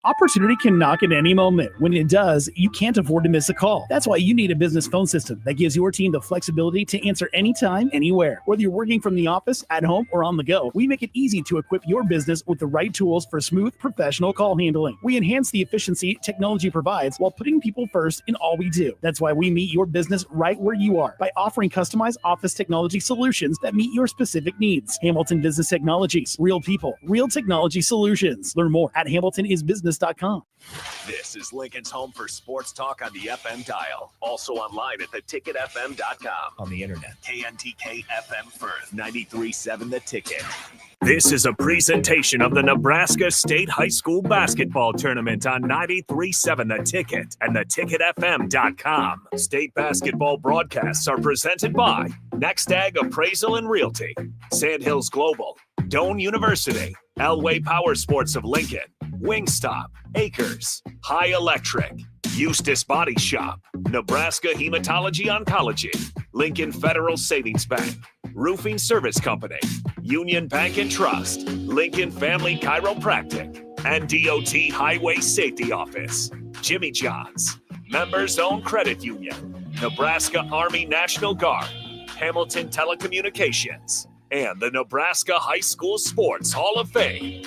Opportunity can knock at any moment. When it does, you can't afford to miss a call. That's why you need a business phone system that gives your team the flexibility to answer anytime, anywhere. Whether you're working from the office, at home, or on the go, we make it easy to equip your business with the right tools for smooth, professional call handling. We enhance the efficiency technology provides while putting people first in all we do. That's why we meet your business right where you are by offering customized office technology solutions that meet your specific needs. Hamilton Business Technologies. Real people, real technology solutions. Learn more at hamiltonisbusiness.com. This is Lincoln's home for sports talk on the FM dial. Also online at theticketfm.com. On the internet. KNTK FM Firth, 93.7 The Ticket. This is a presentation of the Nebraska State High School Basketball Tournament on 93.7 The Ticket and theticketfm.com. State basketball broadcasts are presented by Next Ag Appraisal and Realty, Sandhills Global, Doane University, Elway Power Sports of Lincoln, Wingstop, Acres, High Electric, Eustis Body Shop, Nebraska Hematology Oncology, Lincoln Federal Savings Bank, Roofing Service Company, Union Bank and Trust, Lincoln Family Chiropractic, and DOT Highway Safety Office, Jimmy John's, Members Owned Credit Union, Nebraska Army National Guard, Hamilton Telecommunications, and the Nebraska High School Sports Hall of Fame.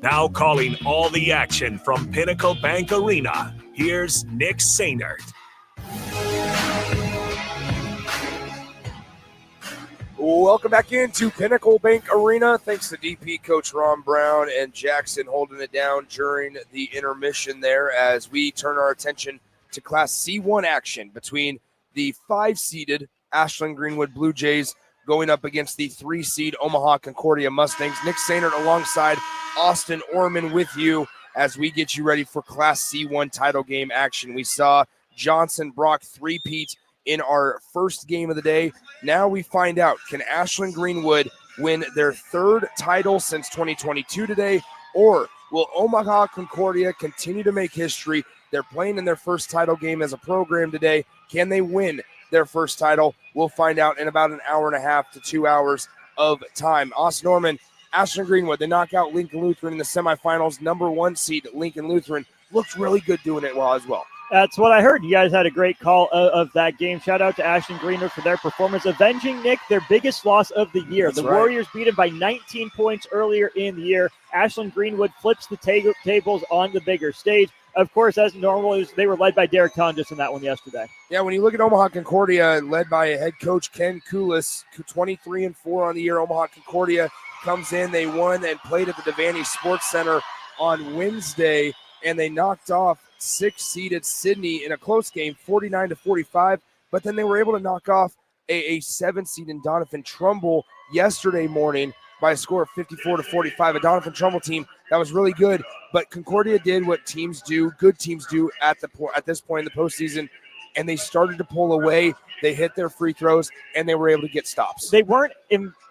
Now calling all the action from Pinnacle Bank Arena, here's Nick Sainert. Welcome back into Pinnacle Bank Arena. Thanks to DP Coach Ron Brown and Jackson holding it down during the intermission there as we turn our attention to Class C1 action between the 5-seeded Ashland-Greenwood Blue Jays going up against the 3-seed Omaha Concordia Mustangs. Nick Sainert alongside Austin Orman with you as we get you ready for Class C1 title game action. We saw Johnson Brock three-peat in our first game of the day. Now we find out, can Ashland-Greenwood win their third title since 2022 today, or will Omaha Concordia continue to make history? They're playing in their first title game as a program today. Can they win their first title? We'll find out in about an hour and a half to 2 hours of time. Austin Orman, Ashland-Greenwood, they knock out Lincoln Lutheran in the semifinals. Number 1 seed Lincoln Lutheran looked really good doing it well as well. That's what I heard. You guys had a great call of that game. Shout out to Ashland-Greenwood for their performance, avenging, Nick, their biggest loss of the year. That's the right. Warriors beat them by 19 points earlier in the year. Ashland-Greenwood flips the tables on the bigger stage. Of course, as normal, they were led by Derek Tonjes in that one yesterday. Yeah, when you look at Omaha Concordia, led by head coach Ken Kulis, 23-4 on the year. Omaha Concordia comes in. They won and played at the Devaney Sports Center on Wednesday, and they knocked off 6-seeded Sydney in a close game, 49-45. But then they were able to knock off a 7-seed in Doniphan Trumbull yesterday morning by a score of 54-45. A Doniphan Trumbull team that was really good, but Concordia did what teams do, good teams do at this point in the postseason, and they started to pull away. They hit their free throws, and they were able to get stops. They weren't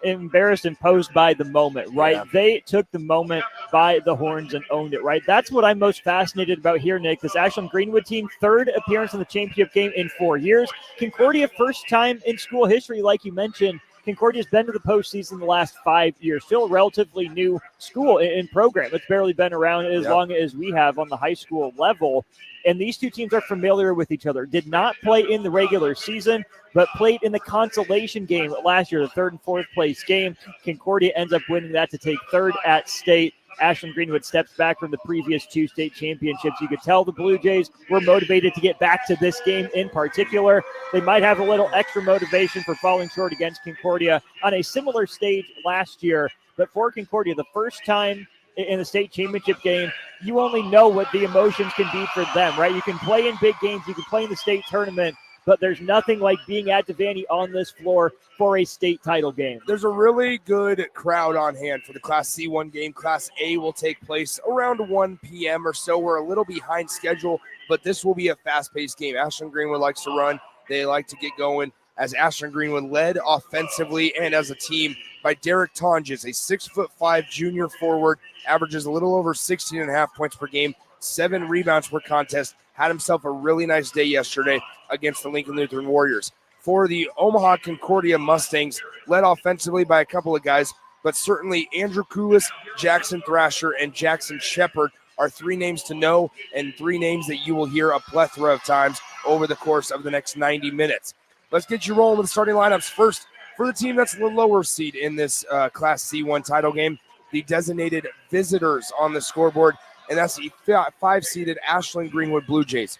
embarrassed, imposed by the moment, right? Yeah. They took the moment by the horns and owned it, right? That's what I'm most fascinated about here, Nick. This Ashland-Greenwood team, third appearance in the championship game in 4 years. Concordia, first time in school history, like you mentioned. Concordia's been to the postseason the last 5 years. Still a relatively new school in program. It's barely been around as long as we have on the high school level. And these two teams are familiar with each other. Did not play in the regular season, but played in the consolation game last year, the third and fourth place game. Concordia ends up winning that to take third at state. Ashland-Greenwood steps back from the previous 2 state championships. You could tell the Blue Jays were motivated to get back to this game in particular. They might have a little extra motivation for falling short against Concordia on a similar stage last year. But for Concordia, the first time in the state championship game, you only know what the emotions can be for them, right? You can play in big games, you can play in the state tournament, but there's nothing like being at Devaney on this floor for a state title game. There's a really good crowd on hand for the Class C1 game. Class A will take place around 1 p.m. or so. We're a little behind schedule, but this will be a fast-paced game. Ashland-Greenwood likes to run. They like to get going, as Ashland-Greenwood led offensively and as a team by Derek Tonjes, a 6'5" junior forward, averages a little over 16.5 points per game, 7 rebounds per contest, had himself a really nice day yesterday against the Lincoln Lutheran Warriors. For the Omaha Concordia Mustangs, led offensively by a couple of guys, but certainly Andrew Kulis, Jackson Thrasher, and Jackson Shepard are 3 names to know and 3 names that you will hear a plethora of times over the course of the next 90 minutes. Let's get you rolling with the starting lineups. First, for the team that's the lower seed in this Class C1 title game, the designated visitors on the scoreboard, and that's the 5-seeded Ashland-Greenwood Blue Jays.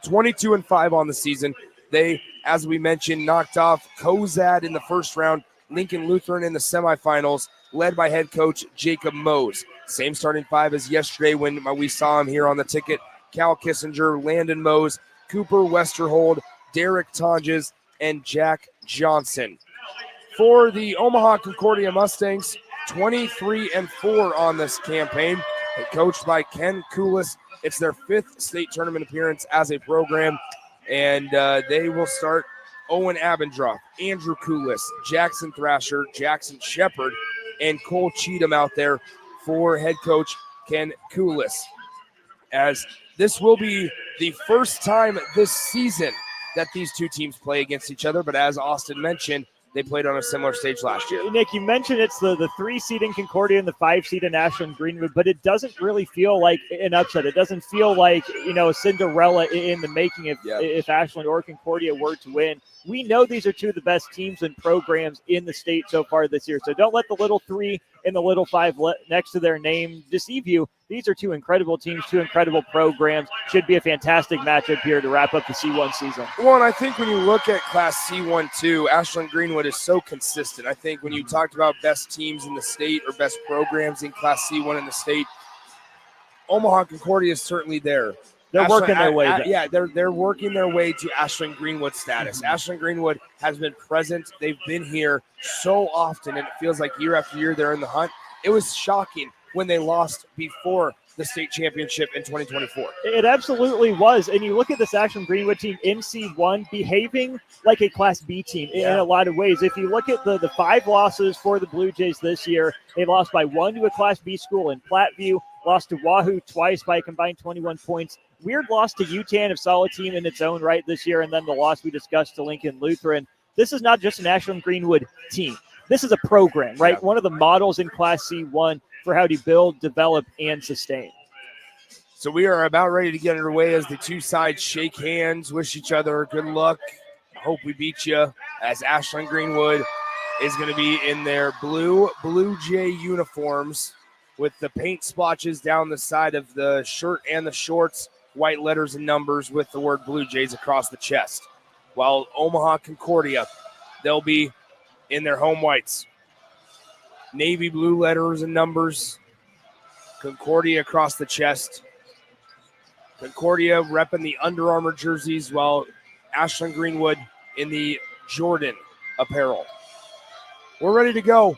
22-5 on the season. They, as we mentioned, knocked off Cozad in the first round, Lincoln Lutheran in the semifinals, led by head coach Jacob Mose. Same starting 5 as yesterday when we saw him here on the ticket. Cal Kissinger, Landon Mose, Cooper Westerhold, Derek Tonges, and Jack Johnson. For the Omaha Concordia Mustangs, 23-4 on this campaign, coached by Ken Koulis. It's their 5th state tournament appearance as a program, and they will start Owen Abendroth, Andrew Koulis, Jackson Thrasher, Jackson Shepard, and Cole Cheatham out there for head coach Ken Koulis. As this will be the first time this season that these two teams play against each other, but as Austin mentioned, they played on a similar stage last year. Nick, you mentioned it's the 3 seed in Concordia and the 5 seed in Ashland-Greenwood, but it doesn't really feel like an upset. It doesn't feel like, a Cinderella in the making if Ashland or Concordia were to win. We know these are 2 of the best teams and programs in the state so far this year. So don't let the little 3 and the little 5 next to their name deceive you. These are 2 incredible teams, 2 incredible programs. Should be a fantastic matchup here to wrap up the C1 season. Well, and I think when you look at Class C1 too, Ashland-Greenwood is so consistent. I think when you talked about best teams in the state or best programs in Class C1 in the state, Omaha Concordia is certainly there. They're working their way there. They're working their way to Ashland-Greenwood status. Ashland-Greenwood has been present. They've been here so often, and it feels like year after year they're in the hunt. It was shocking when they lost before the state championship in 2024. It absolutely was. And you look at this Ashland-Greenwood team in C1 behaving like a Class B team in a lot of ways. If you look at the 5 losses for the Blue Jays this year, they lost by 1 to a Class B school in Platteview, lost to Wahoo twice by a combined 21 points. Weird loss to UTAN, a solid team in its own right this year, and then the loss we discussed to Lincoln Lutheran. This is not just an Ashland-Greenwood team. This is a program, right? Yeah. One of the models in Class C1 for how to build, develop, and sustain. So we are about ready to get underway as the 2 sides shake hands, wish each other good luck. Hope we beat you, as Ashland-Greenwood is going to be in their Blue Jay uniforms with the paint splotches down the side of the shirt and the shorts, white letters and numbers with the word Blue Jays across the chest. While Omaha Concordia, they'll be in their home whites. Navy blue letters and numbers, Concordia across the chest. Concordia repping the Under Armour jerseys, while Ashland-Greenwood in the Jordan apparel. We're ready to go.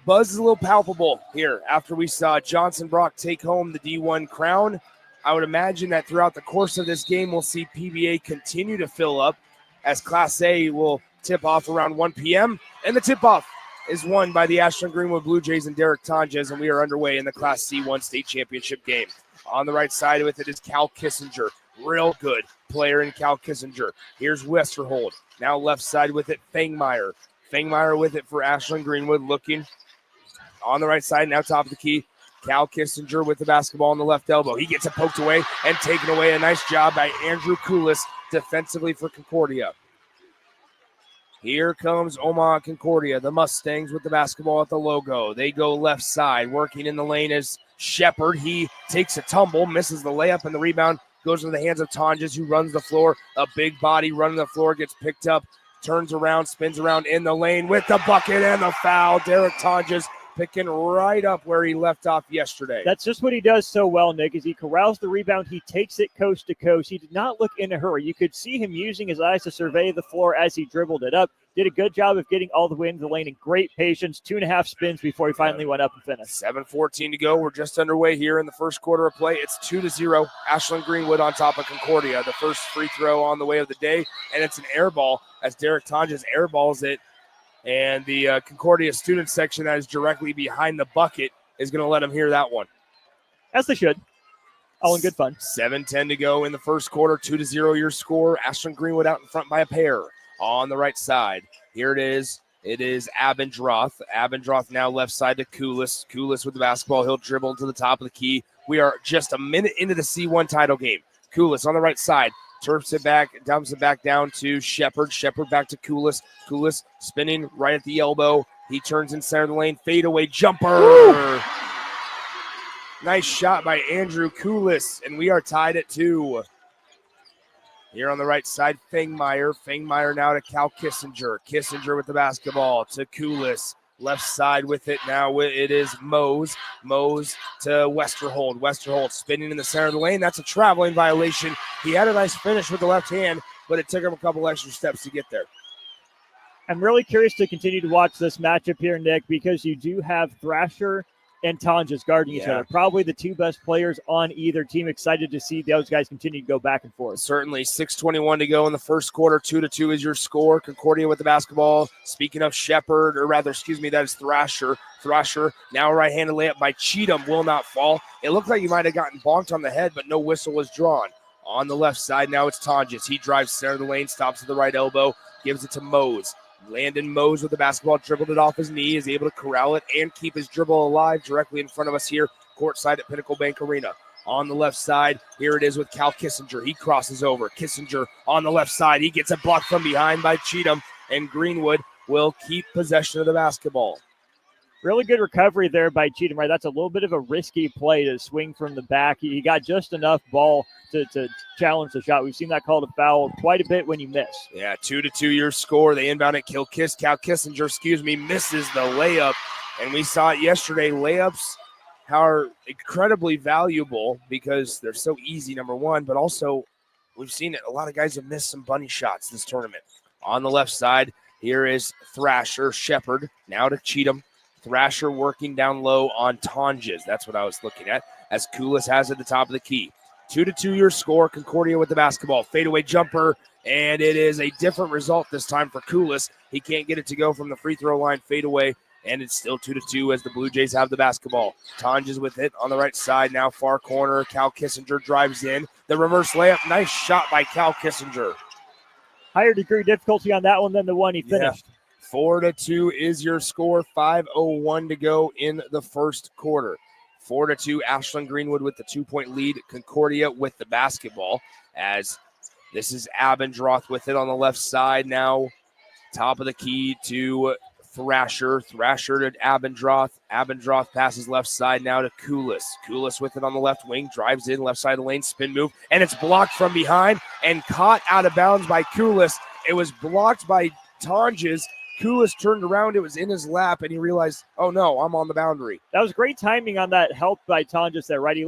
Buzz is a little palpable here after we saw Johnson Brock take home the D1 crown. I would imagine that throughout the course of this game, we'll see PBA continue to fill up as Class A will tip off around 1 p.m. And the tip-off is won by the Ashland-Greenwood Blue Jays and Derek Tonjes, and we are underway in the Class C1 state championship game. On the right side with it is Cal Kissinger. Real good player in Cal Kissinger. Here's Westerhold. Now left side with it, Fangmeyer. Fangmeyer with it for Ashland-Greenwood, looking on the right side, now top of the key. Cal Kissinger with the basketball on the left elbow. He gets it poked away and taken away. A nice job by Andrew Koulis defensively for Concordia. Here comes Omaha Concordia, the Mustangs with the basketball at the logo. They go left side. Working in the lane is Shepard. He takes a tumble, misses the layup, and the rebound goes into the hands of Tonjes, who runs the floor. A big body running the floor, gets picked up, turns around, spins around in the lane with the bucket and the foul. Derek Tonjes picking right up where he left off yesterday. That's just what he does so well, Nick, is he corrals the rebound. He takes it coast to coast. He did not look in a hurry. You could see him using his eyes to survey the floor as he dribbled it up. Did a good job of getting all the way into the lane in great patience. 2.5 spins before he finally went up and finished. 7:14 to go. We're just underway here in the first quarter of play. It's 2-0. Ashland-Greenwood on top of Concordia. The first free throw on the way of the day, and it's an air ball as Derek Tonjes airballs it. And the Concordia student section that is directly behind the bucket is going to let them hear that one. As they should. All in good fun. 7:10 to go in the first quarter. 2-0 your score. Ashland-Greenwood out in front by a pair. On the right side, here it is. It is Abendroth. Abendroth now left side to Koulis. Koulis with the basketball. He'll dribble to the top of the key. We are just a minute into the C1 title game. Koulis on the right side. Turfs it back, dumps it back down to Shepard. Shepard back to Koulis. Koulis spinning right at the elbow. He turns in center of the lane. Fadeaway jumper. Woo! Nice shot by Andrew Koulis, and we are tied at 2. Here on the right side, Fangmeyer. Fangmeyer now to Cal Kissinger. Kissinger with the basketball to Koulis. Left side with it now. It is Mose. Mose to Westerhold. Westerhold spinning in the center of the lane. That's a traveling violation. He had a nice finish with the left hand, but it took him a couple extra steps to get there. I'm really curious to continue to watch this matchup here, Nick, because you do have Thrasher and Tonjes guarding each other. Probably the two best players on either team. Excited to see those guys continue to go back and forth. Certainly. 6:21 to go in the first quarter. 2-2 is your score. Concordia with the basketball. Speaking of Shepard, or rather, that is Thrasher. Thrasher, now a right-handed layup by Cheatham, will not fall. It looked like he might have gotten bonked on the head, but no whistle was drawn. On the left side, now it's Tonjes. He drives center of the lane, stops at the right elbow, gives it to Mose. Landon Mose with the basketball, dribbled it off his knee, is able to corral it and keep his dribble alive directly in front of us here, courtside at Pinnacle Bank Arena. On the left side, here it is with Cal Kissinger. He crosses over. Kissinger on the left side. He gets a block from behind by Cheatham, and Greenwood will keep possession of the basketball. Really good recovery there by Cheatham, right? That's a little bit of a risky play to swing from the back. He got just enough ball to challenge the shot. We've seen that called a foul quite a bit when you miss. Yeah, 2-2 your score. They inbound at Cal Kissinger, misses the layup. And we saw it yesterday. Layups are incredibly valuable because they're so easy, number one, but also we've seen it. A lot of guys have missed some bunny shots this tournament. On the left side, here is Thrasher. Shepard now to Cheatham. Thrasher working down low on Tonjes. That's what I was looking at, as Koulis has at the top of the key. 2-2 your score. Concordia with the basketball. Fadeaway jumper, and it is a different result this time for Koulis. He can't get it to go from the free throw line. Fadeaway, and it's still 2-2 as the Blue Jays have the basketball. Tonjes with it on the right side, now far corner. Cal Kissinger drives in. The reverse layup. Nice shot by Cal Kissinger. Higher degree difficulty on that one than the one he finished. 4-2 is your score. 5:01 to go in the first quarter. 4-2, Ashland-Greenwood with the 2-point lead. Concordia with the basketball, as this is Abendroth with it on the left side. Now top of the key to Thrasher. Thrasher to Abendroth. Abendroth passes left side now to Koulis. Koulis with it on the left wing. Drives in left side of the lane. Spin move. And it's blocked from behind and caught out of bounds by Koulis. It was blocked by Tonjes. Koulis turned around, it was in his lap, and he realized, oh no, I'm on the boundary. That was great timing on that help by Tonjes there, right? He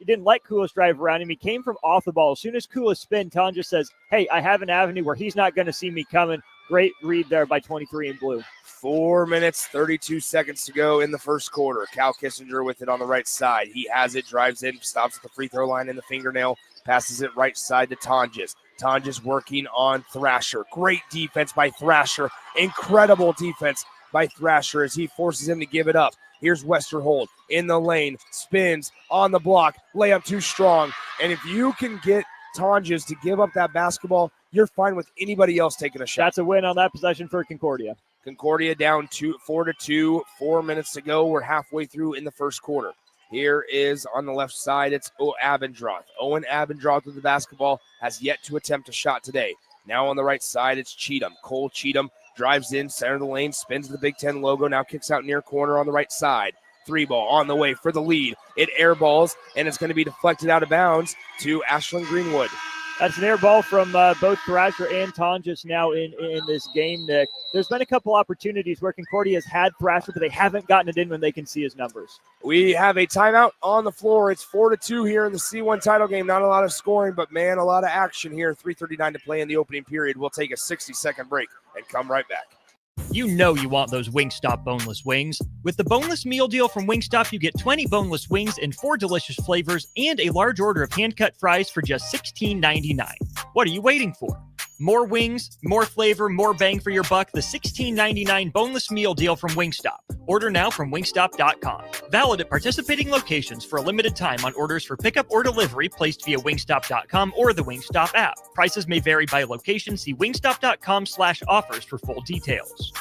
didn't let Koulis drive around him. He came from off the ball. As soon as Koulis spin, Tonjes says, hey, I have an avenue where he's not going to see me coming. Great read there by 23 in blue. 4 minutes, 32 seconds to go in the first quarter. Cal Kissinger with it on the right side. He has it, drives in, stops at the free throw line in the fingernail, passes it right side to Tonjes. Tonjes working on Thrasher. Great defense by Thrasher. Incredible defense by Thrasher as he forces him to give it up. Here's Westerhold in the lane. Spins on the block. Layup too strong. And if you can get Tonjes to give up that basketball, you're fine with anybody else taking a shot. That's a win on that possession for Concordia. Concordia down 4-2. 4 minutes to go. We're halfway through in the first quarter. Here is on the left side, it's Abendroth. Owen Abendroth with the basketball, has yet to attempt a shot today. Now on the right side, it's Cheatham. Cole Cheatham drives in, center of the lane, spins the Big Ten logo, now kicks out near corner on the right side. 3-ball on the way for the lead. It airballs, and it's going to be deflected out of bounds to Ashland-Greenwood. That's an air ball from both Thrasher and Tonjes now in this game, Nick. There's been a couple opportunities where Concordia has had Thrasher, but they haven't gotten it in when they can see his numbers. We have a timeout on the floor. It's 4-2 here in the C1 title game. Not a lot of scoring, but, man, a lot of action here. 3:39 to play in the opening period. We'll take a 60-second break and come right back. You know you want those Wingstop boneless wings. With the boneless meal deal from Wingstop, you get 20 boneless wings in 4 delicious flavors and a large order of hand-cut fries for just $16.99. What are you waiting for? More wings, more flavor, more bang for your buck. The $16.99 boneless meal deal from Wingstop. Order now from wingstop.com. Valid at participating locations for a limited time on orders for pickup or delivery placed via wingstop.com or the Wingstop app. Prices may vary by location. See wingstop.com/offers for full details.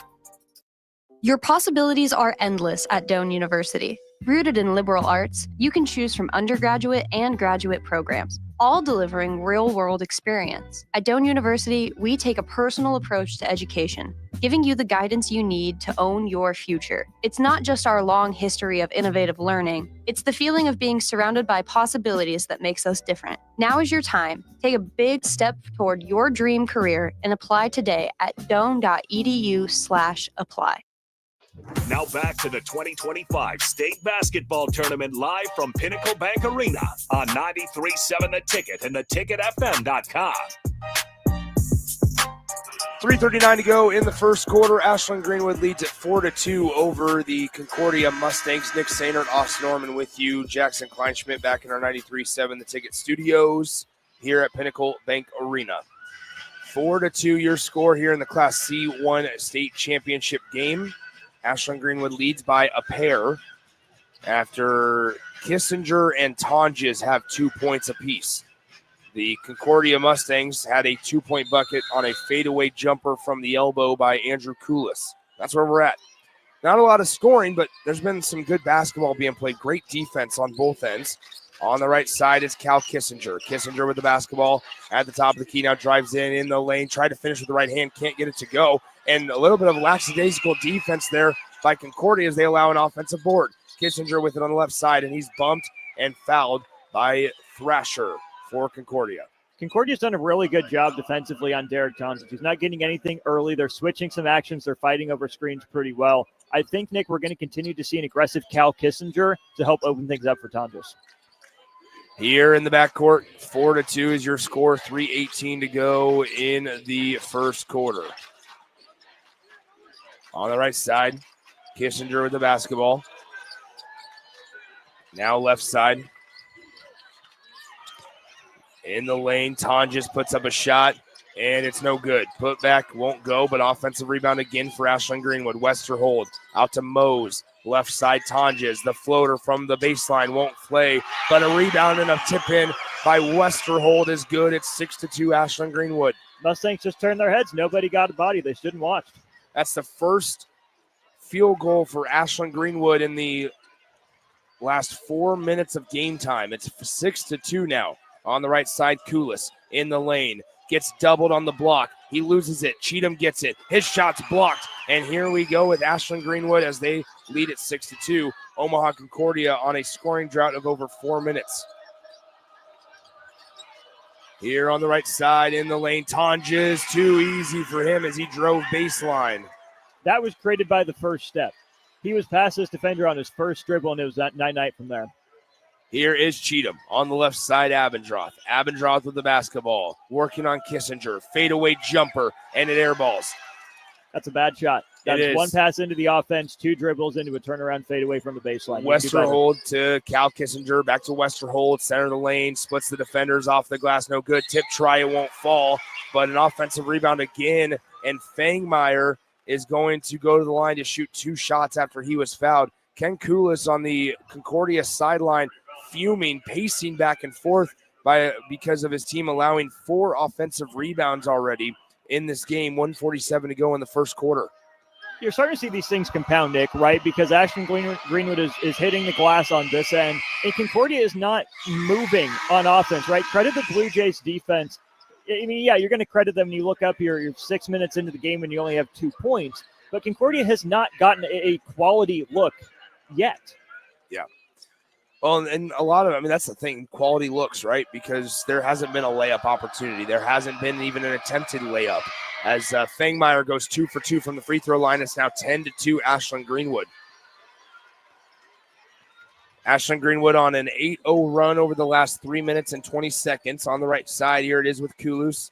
Your possibilities are endless at Doane University. Rooted in liberal arts, you can choose from undergraduate and graduate programs, all delivering real-world experience. At Doane University, we take a personal approach to education, giving you the guidance you need to own your future. It's not just our long history of innovative learning, it's the feeling of being surrounded by possibilities that makes us different. Now is your time. Take a big step toward your dream career and apply today at doane.edu/apply. Now back to the 2025 State Basketball Tournament live from Pinnacle Bank Arena on 93.7 The Ticket and theticketfm.com. 3:39 to go in the first quarter. Ashland-Greenwood leads at 4-2 over the Concordia Mustangs. Nick Sainert, Austin Norman with you. Jackson Kleinschmidt back in our 93.7 The Ticket studios here at Pinnacle Bank Arena. 4-2 your score here in the Class C1 state championship game. Ashland-Greenwood leads by a pair after Kissinger and Tonjes have 2 points apiece. The Concordia Mustangs had a 2-point bucket on a fadeaway jumper from the elbow by Andrew Koulis. That's where we're at. Not a lot of scoring, but there's been some good basketball being played. Great defense on both ends. On the right side is Cal Kissinger. Kissinger with the basketball at the top of the key. Now drives in the lane. Tried to finish with the right hand. Can't get it to go. And a little bit of lackadaisical defense there by Concordia as they allow an offensive board. Kissinger with it on the left side, and he's bumped and fouled by Thrasher for Concordia. Concordia's done a really good job defensively on Derek Johnson. He's not getting anything early. They're switching some actions. They're fighting over screens pretty well. I think, Nick, we're going to continue to see an aggressive Cal Kissinger to help open things up for Tonjes. Here in the backcourt, 4-2 is your score. 3:18 to go in the first quarter. On the right side, Kissinger with the basketball. Now left side. In the lane, Tonjes puts up a shot, and it's no good. Put back won't go, but offensive rebound again for Ashland-Greenwood. Westerhold out to Mose. Left side, Tonjes. The floater from the baseline won't play, but a rebound and a tip-in by Westerhold is good. It's 6-2 Ashland-Greenwood. Mustangs just turned their heads. Nobody got a body. They stood and watched. That's the first field goal for Ashland-Greenwood in the last 4 minutes of game time. It's 6-2 now. On the right side, Koulis in the lane. Gets doubled on the block. He loses it. Cheatham gets it. His shot's blocked. And here we go with Ashland-Greenwood as they lead at 6-2. Omaha Concordia on a scoring drought of over 4 minutes. Here on the right side in the lane, Tonjes, too easy for him as he drove baseline. That was created by the first step. He was past his defender on his first dribble, and it was that night from there. Here is Cheatham on the left side, Abendroth. Abendroth with the basketball, working on Kissinger. Fadeaway jumper, and it airballs. That's a bad shot. That's one pass into the offense, 2 dribbles into a turnaround fadeaway from the baseline. Westerhold to Cal Kissinger, back to Westerhold, center of the lane, splits the defenders off the glass, no good. Tip try, it won't fall, but an offensive rebound again, and Fangmeyer is going to go to the line to shoot 2 shots after he was fouled. Ken Koulis on the Concordia sideline, fuming, pacing back and forth because of his team allowing 4 offensive rebounds already in this game. 1:47 to go in the first quarter. You're starting to see these things compound, Nick, right? Because Ashland-Greenwood is hitting the glass on this end, and Concordia is not moving on offense, right? Credit the Blue Jays defense. I mean, yeah, you're going to credit them when you look up here. You're 6 minutes into the game and you only have 2 points, but Concordia has not gotten a quality look yet. Yeah. Well, and a lot of, I mean, that's the thing, quality looks, right? Because there hasn't been a layup opportunity. There hasn't been even an attempted layup. As Fangmeyer goes 2 for 2 from the free throw line, it's now 10-2 Ashland-Greenwood. Ashland-Greenwood on an 8-0 run over the last 3 minutes and 20 seconds. On the right side, here it is with Koulis.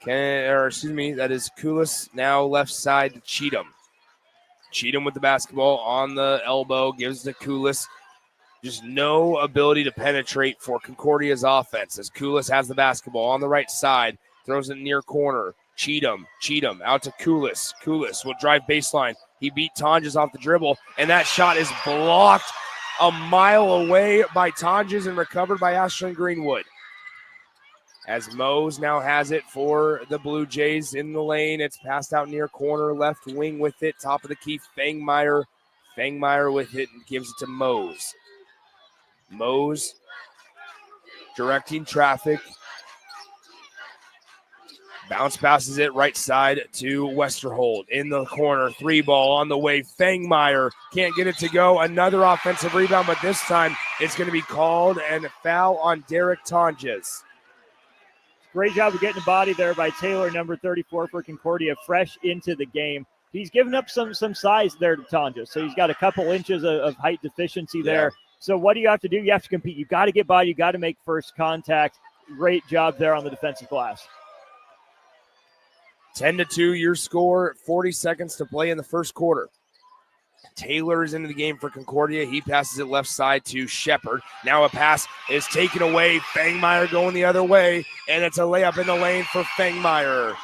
That is Koulis. Now left side to Cheatham. Cheatham with the basketball on the elbow, gives to Koulis. Just no ability to penetrate for Concordia's offense as Koulis has the basketball on the right side, throws it near corner. Cheatham out to Koulis. Koulis will drive baseline. He beat Tonjes off the dribble, and that shot is blocked a mile away by Tonjes and recovered by Ashland-Greenwood. As Mose now has it for the Blue Jays in the lane. It's passed out near corner, left wing with it. Top of the key, Fangmeyer Fangmeyer with it and gives it to Mose. Mose directing traffic. Bounce passes it right side to Westerhold. In the corner, 3-ball on the way. Fangmeyer can't get it to go. Another offensive rebound, but this time it's going to be called and a foul on Derek Tonjes. Great job of getting the body there by Taylor, number 34 for Concordia, fresh into the game. He's given up some size there to Tonjes, so he's got a couple inches of height deficiency there. So what do you have to do? You have to compete. You got to get by. You got to make first contact. Great job there on the defensive glass. 10-2 your score, 40 seconds to play in the first quarter. Taylor is into the game for Concordia. He passes it left side to Shepard. Now a pass is taken away. Fangmeyer going the other way, and it's a layup in the lane for Fangmeyer.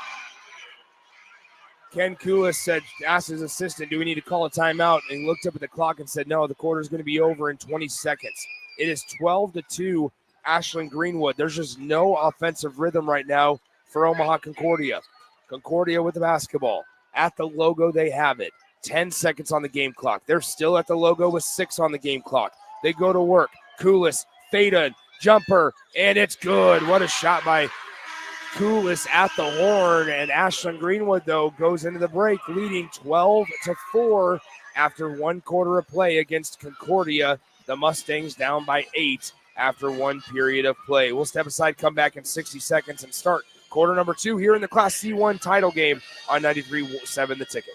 Ken Kulis asked his assistant, do we need to call a timeout? And he looked up at the clock and said, no, the quarter is going to be over in 20 seconds. It is 12-2 Ashland-Greenwood. There's just no offensive rhythm right now for Omaha Concordia. Concordia with the basketball. At the logo, they have it. 10 seconds on the game clock. They're still at the logo with 6 on the game clock. They go to work. Kulis, Fada, jumper, and it's good. What a shot by Kulis at the horn. And Ashland-Greenwood, though, goes into the break, leading 12-4 after 1 quarter of play against Concordia. The Mustangs down by 8 after 1 period of play. We'll step aside, come back in 60 seconds, and start quarter number 2 here in the Class C1 title game on 93.7 The Ticket.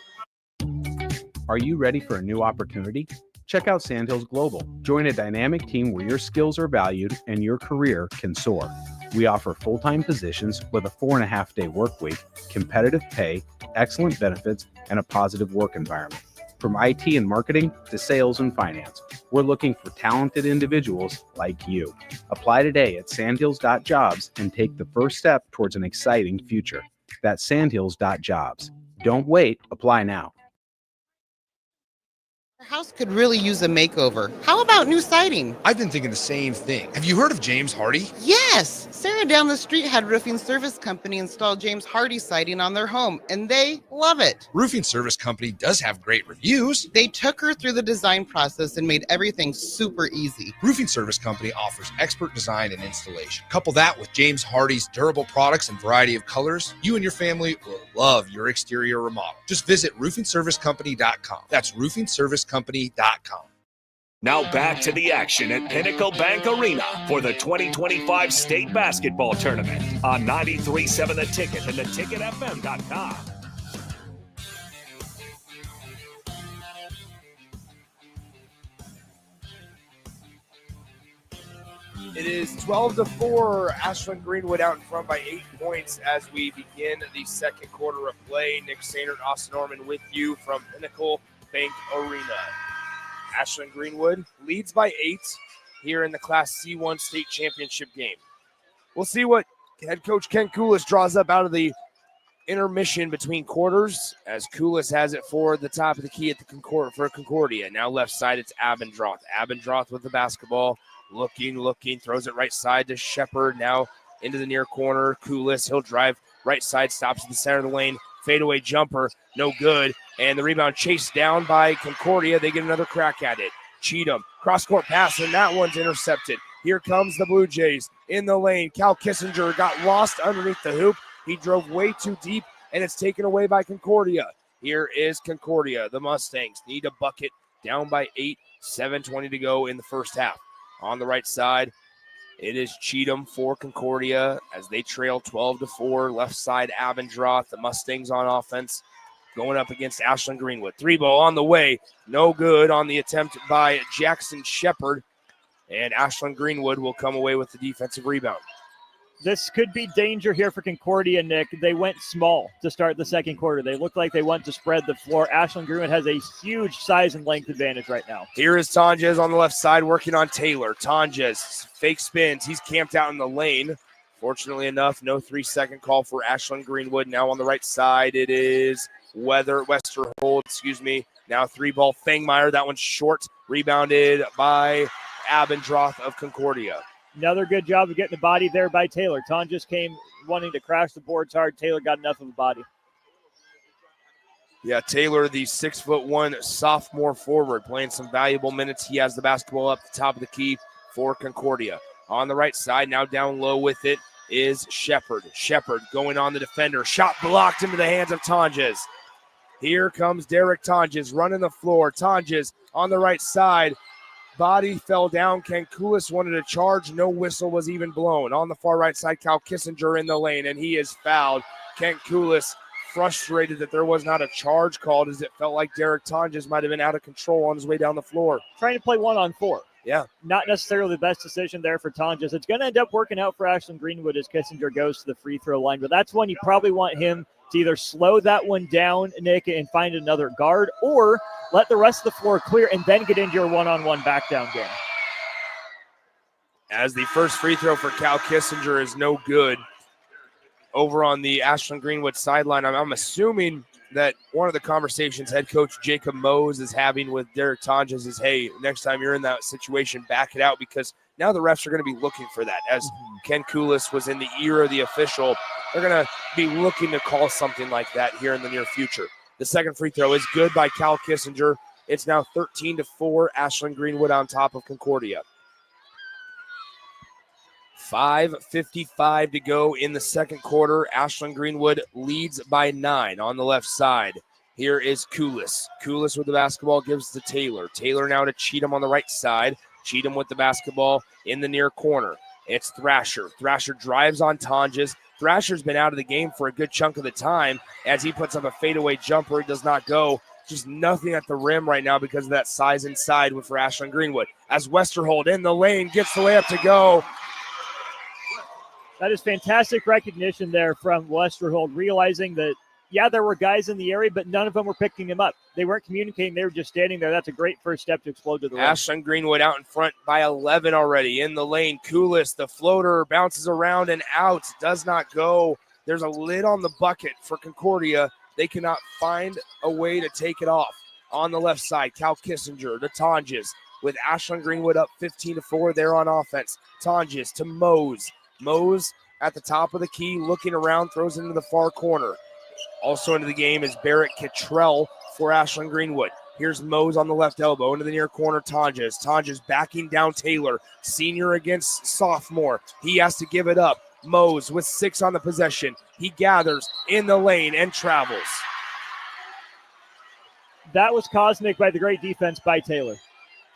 Are you ready for a new opportunity? Check out Sandhills Global. Join a dynamic team where your skills are valued and your career can soar. We offer full-time positions with a 4.5-day work week, competitive pay, excellent benefits, and a positive work environment. From IT and marketing to sales and finance, we're looking for talented individuals like you. Apply today at sandhills.jobs and take the first step towards an exciting future. That's sandhills.jobs. Don't wait, apply now. Our house could really use a makeover. How about new siding? I've been thinking the same thing. Have you heard of James Hardy? Yes! Sarah down the street had Roofing Service Company install James Hardy siding on their home, and they love it. Roofing Service Company does have great reviews. They took her through the design process and made everything super easy. Roofing Service Company offers expert design and installation. Couple that with James Hardy's durable products and variety of colors, you and your family will love your exterior remodel. Just visit roofingservicecompany.com. That's roofingservicecompany.com. Now back to the action at Pinnacle Bank Arena for the 2025 state basketball tournament on 93.7 The Ticket and theticketfm.com. It is 12-4. Ashland-Greenwood out in front by 8 points as we begin the second quarter of play. Nick Sainert, Austin Norman with you from Pinnacle Bank Arena. Ashland-Greenwood leads by 8 here in the Class C1 state championship game. We'll see what head coach Ken Kulis draws up out of the intermission between quarters as Kulis has it for the top of the key at the Concordia. Now left side, it's Abendroth. Abendroth with the basketball. Looking, throws it right side to Shepard. Now into the near corner. Kulis, he'll drive right side, stops at the center of the lane. Fadeaway jumper, no good. And the rebound chased down by Concordia. They get another crack at it. Cheatham, cross-court pass, and that one's intercepted. Here comes the Blue Jays in the lane. Cal Kissinger got lost underneath the hoop. He drove way too deep, and it's taken away by Concordia. Here is Concordia. The Mustangs need a bucket, down by 8, 7:20 to go in the first half. On the right side, it is Cheatham for Concordia as they trail 12-4. Left side, Abendroth. The Mustangs on offense going up against Ashland-Greenwood. 3-ball on the way. No good on the attempt by Jackson Shepard. And Ashland-Greenwood will come away with the defensive rebound. This could be danger here for Concordia, Nick. They went small to start the second quarter. They looked like they want to spread the floor. Ashland-Greenwood has a huge size and length advantage right now. Here is Tonjes on the left side working on Taylor. Tonjes fake spins. He's camped out in the lane. Fortunately enough, no 3-second call for Ashland-Greenwood. Now on the right side, it is Westerhold. Now 3-ball Fangmeyer. That one's short. Rebounded by Abendroth of Concordia. Another good job of getting the body there by Taylor. Tonjes came wanting to crash the boards hard. Taylor got enough of a body. Yeah, Taylor, the 6'1" sophomore forward, playing some valuable minutes. He has the basketball up the top of the key for Concordia. On the right side, now down low with it is Shepard. Shepard going on the defender. Shot blocked into the hands of Tonjes. Here comes Derek Tonjes running the floor. Tonjes on the right side. Body fell down. Kankulis wanted to charge. No whistle was even blown. On the far right side, Cal Kissinger in the lane, and he is fouled. Kankulis frustrated that there was not a charge called, as it felt like Derek Tonjes might have been out of control on his way down the floor. Trying to play 1-on-4. Yeah. Not necessarily the best decision there for Tonjes. It's going to end up working out for Ashland-Greenwood as Kissinger goes to the free throw line, but that's one you probably want him to either slow that one down, Nick, and find another guard, or let the rest of the floor clear and then get into your one-on-one back down game. As the first free throw for Cal Kissinger is no good over on the Ashland-Greenwood sideline. I'm assuming that one of the conversations head coach Jacob Mose is having with Derek Tonjes is, hey, next time you're in that situation, back it out, because now the refs are going to be looking for that. As Ken Kulis was in the ear of the official, they're going to be looking to call something like that here in the near future. The second free throw is good by Cal Kissinger. It's now 13-4, Ashland-Greenwood on top of Concordia. 5:55 to go in the second quarter. Ashland-Greenwood leads by 9 on the left side. Here is Kulis. Kulis with the basketball gives to Taylor. Taylor now to Cheatham on the right side. Cheatham with the basketball in the near corner. It's Thrasher. Thrasher drives on Tonjes. Thrasher's been out of the game for a good chunk of the time as he puts up a fadeaway jumper. It does not go. Just nothing at the rim right now because of that size inside for Ashland-Greenwood. As Westerhold in the lane gets the layup to go. That is fantastic recognition there from Westerhold, realizing that, yeah, there were guys in the area, but none of them were picking him up. They weren't communicating. They were just standing there. That's a great first step to explode to the rim. Ashland-Greenwood out in front by 11 already. In the lane, Kulis, the floater, bounces around and out. Does not go. There's a lid on the bucket for Concordia. They cannot find a way to take it off. On the left side, Cal Kissinger to Tonjes with Ashland-Greenwood up 15-4 there on offense. Tonjes to Mose. Mose at the top of the key, looking around, throws it into the far corner. Also into the game is Barrett Kittrell for Ashland-Greenwood. Here's Mose on the left elbow into the near corner. Tonjes. Tonjes backing down Taylor. Senior against sophomore. He has to give it up. Mose with 6 on the possession. He gathers in the lane and travels. That was cosmic by the great defense by Taylor.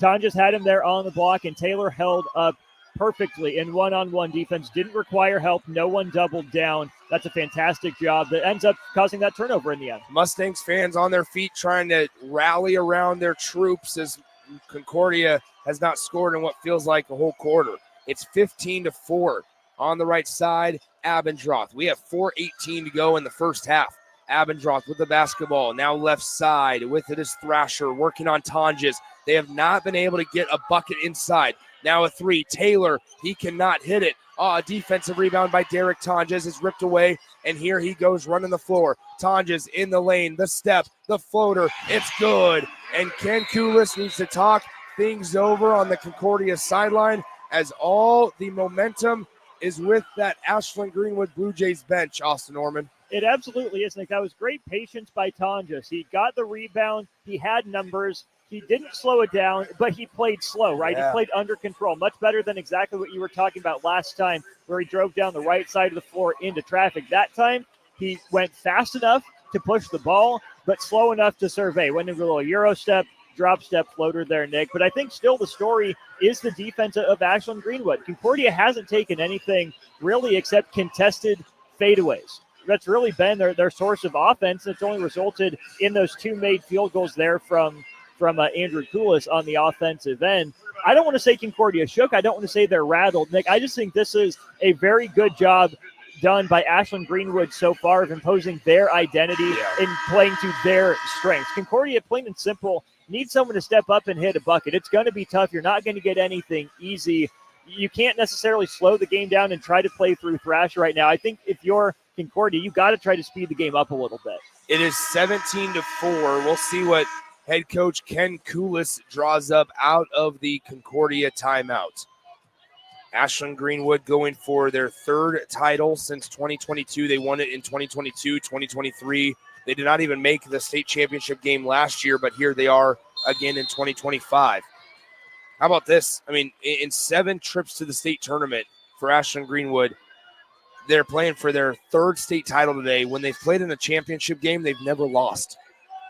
Tonjes had him there on the block, and Taylor held up perfectly in one-on-one defense. Didn't require help. No one doubled down. That's a fantastic job that ends up causing that turnover in the end. Mustangs fans on their feet trying to rally around their troops as Concordia has not scored in what feels like a whole quarter. It's 15-4 on the right side. Abendroth. We have 4:18 to go in the first half. Abendroth with the basketball. Now left side. With it is Thrasher working on Tonjes. They have not been able to get a bucket inside. Now a 3. Taylor, he cannot hit it. A defensive rebound by Derek Tonjes is ripped away, and here he goes running the floor. Tonjes in the lane, the step, the floater. It's good. And Ken Kulis needs to talk things over on the Concordia sideline as all the momentum is with that Ashland-Greenwood Blue Jays bench, Austin Norman. It absolutely is, Nick. That was great patience by Tonjes. He got the rebound. He had numbers. He didn't slow it down, but he played slow, right? Yeah. He played under control, much better than exactly what you were talking about last time, where he drove down the right side of the floor into traffic. That time, he went fast enough to push the ball, but slow enough to survey. Went into a little Euro step, drop step floater there, Nick. But I think still the story is the defense of Ashland-Greenwood. Concordia hasn't taken anything really except contested fadeaways. That's really been their source of offense. It's only resulted in those 2 made field goals there from Andrew Kulis on the offensive end. I don't want to say Concordia shook. I don't want to say they're rattled, Nick. I just think this is a very good job done by Ashland-Greenwood so far of imposing their identity and playing to their strengths. Concordia, plain and simple, needs someone to step up and hit a bucket. It's going to be tough. You're not going to get anything easy. You can't necessarily slow the game down and try to play through Thrasher right now. I think if you're Concordia, you got to try to speed the game up a little bit. It is 17-4. We'll see what head coach Ken Kulis draws up out of the Concordia timeout. Ashland-Greenwood going for their 3rd title since 2022. They won it in 2022, 2023, They did not even make the state championship game last year, but here they are again in 2025. How about this? I mean, in 7 trips to the state tournament for Ashland-Greenwood, they're playing for their 3rd state title today. When they've played in a championship game, they've never lost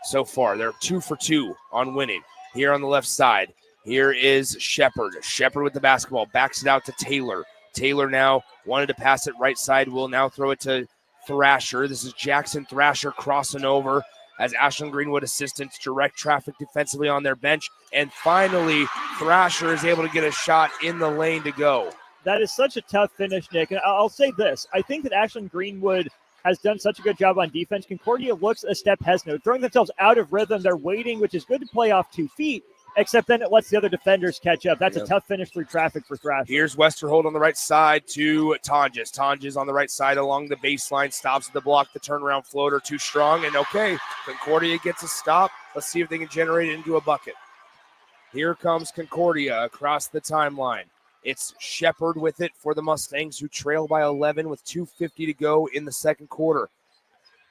so far. They're 2 for 2 on winning. Here on the left side, here is Shepard. Shepard with the basketball, backs it out to Taylor. Taylor now wanted to pass it right side, will now throw it to Thrasher. This is Jackson Thrasher crossing over as Ashland-Greenwood assistants direct traffic defensively on their bench. And finally, Thrasher is able to get a shot in the lane to go. That is such a tough finish, Nick. And I'll say this. I think that Ashland-Greenwood has done such a good job on defense. Concordia looks a step hesitant, throwing themselves out of rhythm. They're waiting, which is good to play off 2 feet, except then it lets the other defenders catch up. That's a tough finish through traffic for Thrasher. Here's Westerhold on the right side to Tonjes. Tonjes on the right side along the baseline, stops at the block, the turnaround floater too strong, and okay, Concordia gets a stop. Let's see if they can generate it into a bucket. Here comes Concordia across the timeline. It's Shepard with it for the Mustangs, who trail by 11 with 2:50 to go in the second quarter.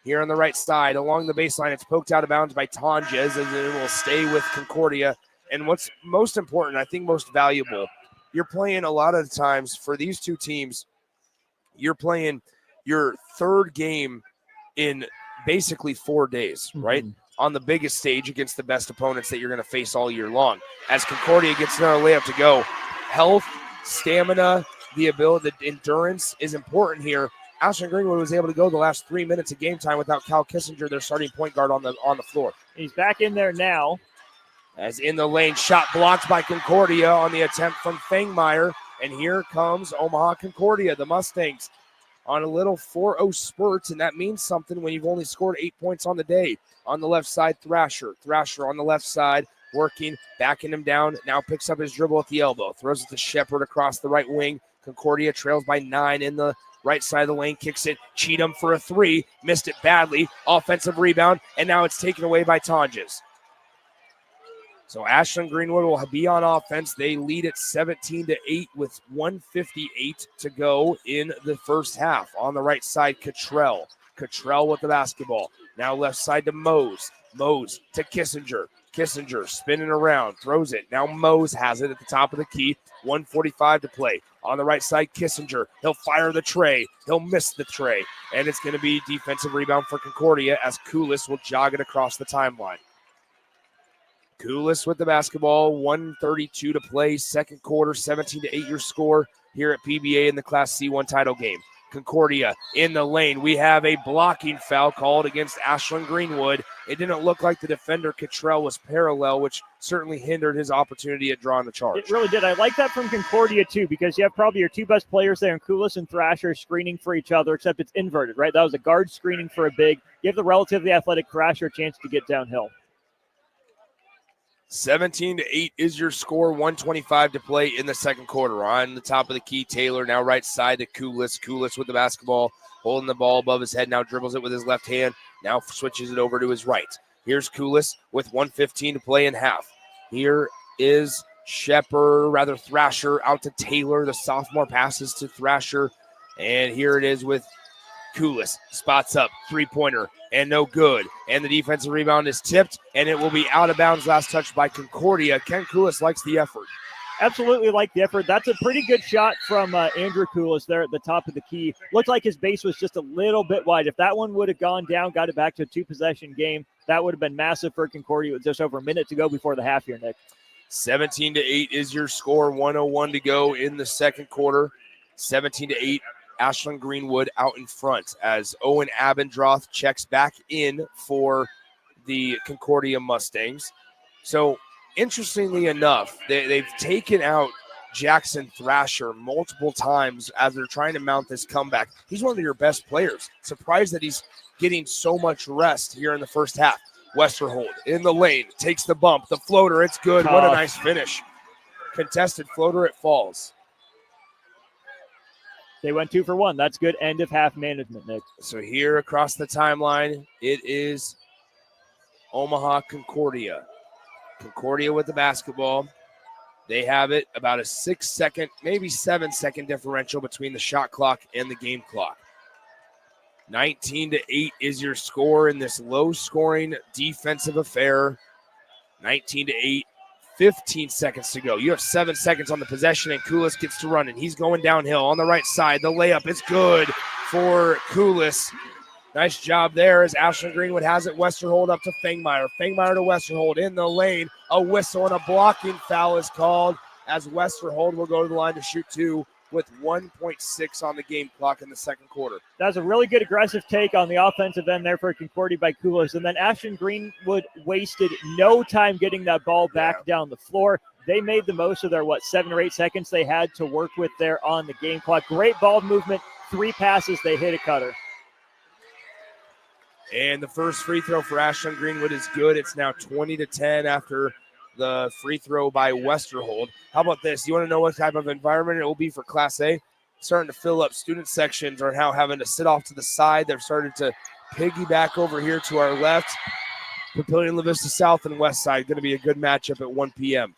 Here on the right side, along the baseline, it's poked out of bounds by Tonjes, and it will stay with Concordia. And what's most important, I think most valuable, you're playing a lot of the times for these two teams, you're playing your 3rd game in basically 4 days, right? On the biggest stage against the best opponents that you're going to face all year long. As Concordia gets another layup to go, health, stamina, the ability, the endurance is important here. Ashland-Greenwood was able to go the last 3 minutes of game time without Cal Kissinger, their starting point guard, on the floor. He's back in there now. As in the lane, shot blocked by Concordia on the attempt from Fangmeyer. And here comes Omaha Concordia, the Mustangs, on a little 4-0 spurt, and that means something when you've only scored 8 points on the day. On the left side, Thrasher. Thrasher on the left side, working, backing him down, now picks up his dribble at the elbow, throws it to Shepard across the right wing. Concordia trails by 9 in the right side of the lane, kicks it, Cheatham for a 3, missed it badly, offensive rebound, and now it's taken away by Tonjes. So Ashland-Greenwood will be on offense. They lead at 17-8 with 1:58 to go in the first half. On the right side, Cottrell. Cottrell with the basketball. Now left side to Mose. Mose to Kissinger. Kissinger spinning around, throws it. Now Mose has it at the top of the key. 1:45 to play. On the right side, Kissinger. He'll fire the tray. He'll miss the tray. And it's going to be defensive rebound for Concordia as Koulis will jog it across the timeline. Koulis with the basketball, 1:32 to play, second quarter, 17-8 your score here at PBA in the Class C1 title game. Concordia in the lane. We have a blocking foul called against Ashland-Greenwood. It didn't look like the defender, Cottrell, was parallel, which certainly hindered his opportunity at drawing the charge. It really did. I like that from Concordia, too, because you have probably your 2 best players there, and Koulis and Thrasher screening for each other, except it's inverted, right? That was a guard screening for a big. Give the relatively athletic Thrasher a chance to get downhill. 17-8 is your score, 1:25 to play in the second quarter. On the top of the key, Taylor now right side to Koulis. Koulis with the basketball, holding the ball above his head, now dribbles it with his left hand, now switches it over to his right. Here's Koulis with 1:15 to play in half. Here is Thrasher out to Taylor. The sophomore passes to Thrasher, and here it is with Koulis. Spots up, 3-pointer, and no good. And the defensive rebound is tipped, and it will be out of bounds. Last touch by Concordia. Ken Koulis likes the effort. Absolutely like the effort. That's a pretty good shot from Andrew Koulis there at the top of the key. Looked like his base was just a little bit wide. If that one would have gone down, got it back to a 2-possession game, that would have been massive for Concordia with just over a minute to go before the half here, Nick. 17-8 is your score. 1:01 to go in the second quarter. 17-8. Ashland-Greenwood out in front as Owen Abendroth checks back in for the Concordia Mustangs. So, interestingly enough, they've taken out Jackson Thrasher multiple times as they're trying to mount this comeback. He's one of your best players. Surprised that he's getting so much rest here in the first half. Westerhold in the lane, takes the bump, the floater, it's good. What a nice finish. Contested floater, it falls. They went 2 for 1. That's good end of half management, Nick. So here across the timeline, it is Omaha Concordia. Concordia with the basketball. They have it about a 6-second, maybe 7-second differential between the shot clock and the game clock. 19-8 is your score in this low-scoring defensive affair. 19-8, 15 seconds to go. You have 7 seconds on the possession, and Kulis gets to run, and he's going downhill on the right side. The layup is good for Kulis. Nice job there as Ashland-Greenwood has it. Westerhold up to Fangmeyer. Fangmeyer to Westerhold in the lane. A whistle and a blocking foul is called as Westerhold will go to the line to shoot 2 with 1.6 on the game clock in the second quarter. That's a really good aggressive take on the offensive end there for Concordia by Kulis. And then Ashland-Greenwood wasted no time getting that ball back down the floor. They made the most of their, 7 or 8 seconds they had to work with there on the game clock. Great ball movement, 3 passes, they hit a cutter. And the first free throw for Ashland-Greenwood is good. It's now 20-10 after the free throw by Westerhold. How about this? You want to know what type of environment it will be for Class A? Starting to fill up. Student sections are now having to sit off to the side. They've started to piggyback over here to our left. Papillion, La Vista South and West Side. Going to be a good matchup at 1 p.m.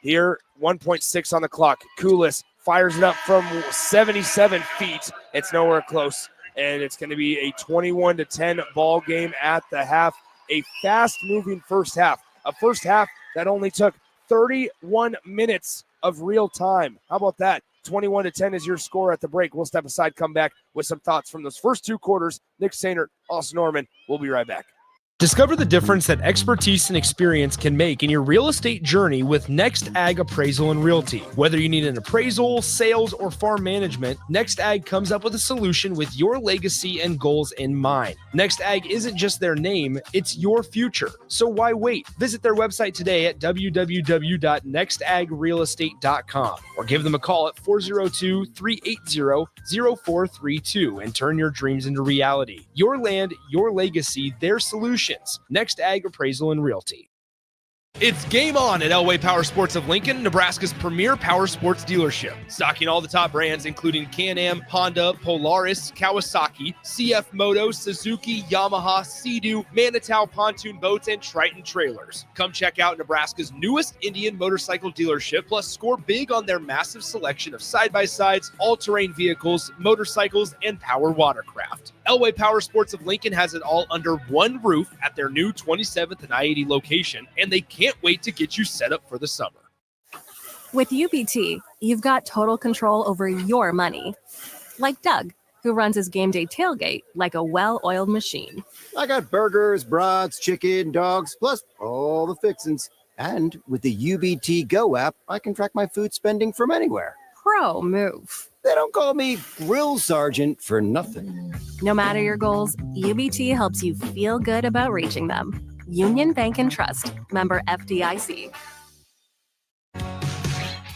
Here, 1.6 on the clock. Kulis fires it up from 77 feet. It's nowhere close. And it's going to be a 21-10 ball game at the half. A fast-moving first half. A first half that only took 31 minutes of real time. How about that? 21-10 is your score at the break. We'll step aside, come back with some thoughts from those first 2 quarters. Nick Sainert, Austin Norman. We'll be right back. Discover the difference that expertise and experience can make in your real estate journey with Next Ag Appraisal and Realty. Whether you need an appraisal, sales, or farm management, Next Ag comes up with a solution with your legacy and goals in mind. Next Ag isn't just their name, it's your future. So why wait? Visit their website today at www.nextagrealestate.com or give them a call at 402-380-0432 and turn your dreams into reality. Your land, your legacy, their solution. Next Ag Appraisal and Realty. It's game on at Elway Power Sports of Lincoln, Nebraska's premier power sports dealership. Stocking all the top brands, including Can-Am, Honda, Polaris, Kawasaki, CF Moto, Suzuki, Yamaha, Sea-Doo, Manitow pontoon boats, and Triton trailers. Come check out Nebraska's newest Indian motorcycle dealership, plus score big on their massive selection of side-by-sides, all-terrain vehicles, motorcycles, and power watercraft. Elway Power Sports of Lincoln has it all under one roof at their new 27th and I-80 location, and they can't wait to get you set up for the summer. With UBT, you've got total control over your money. Like Doug, who runs his game day tailgate like a well-oiled machine. I got burgers, brats, chicken, dogs, plus all the fixins. And with the UBT Go app, I can track my food spending from anywhere. Pro move. They don't call me Grill Sergeant for nothing. No matter your goals, UBT helps you feel good about reaching them. Union Bank and Trust. Member FDIC.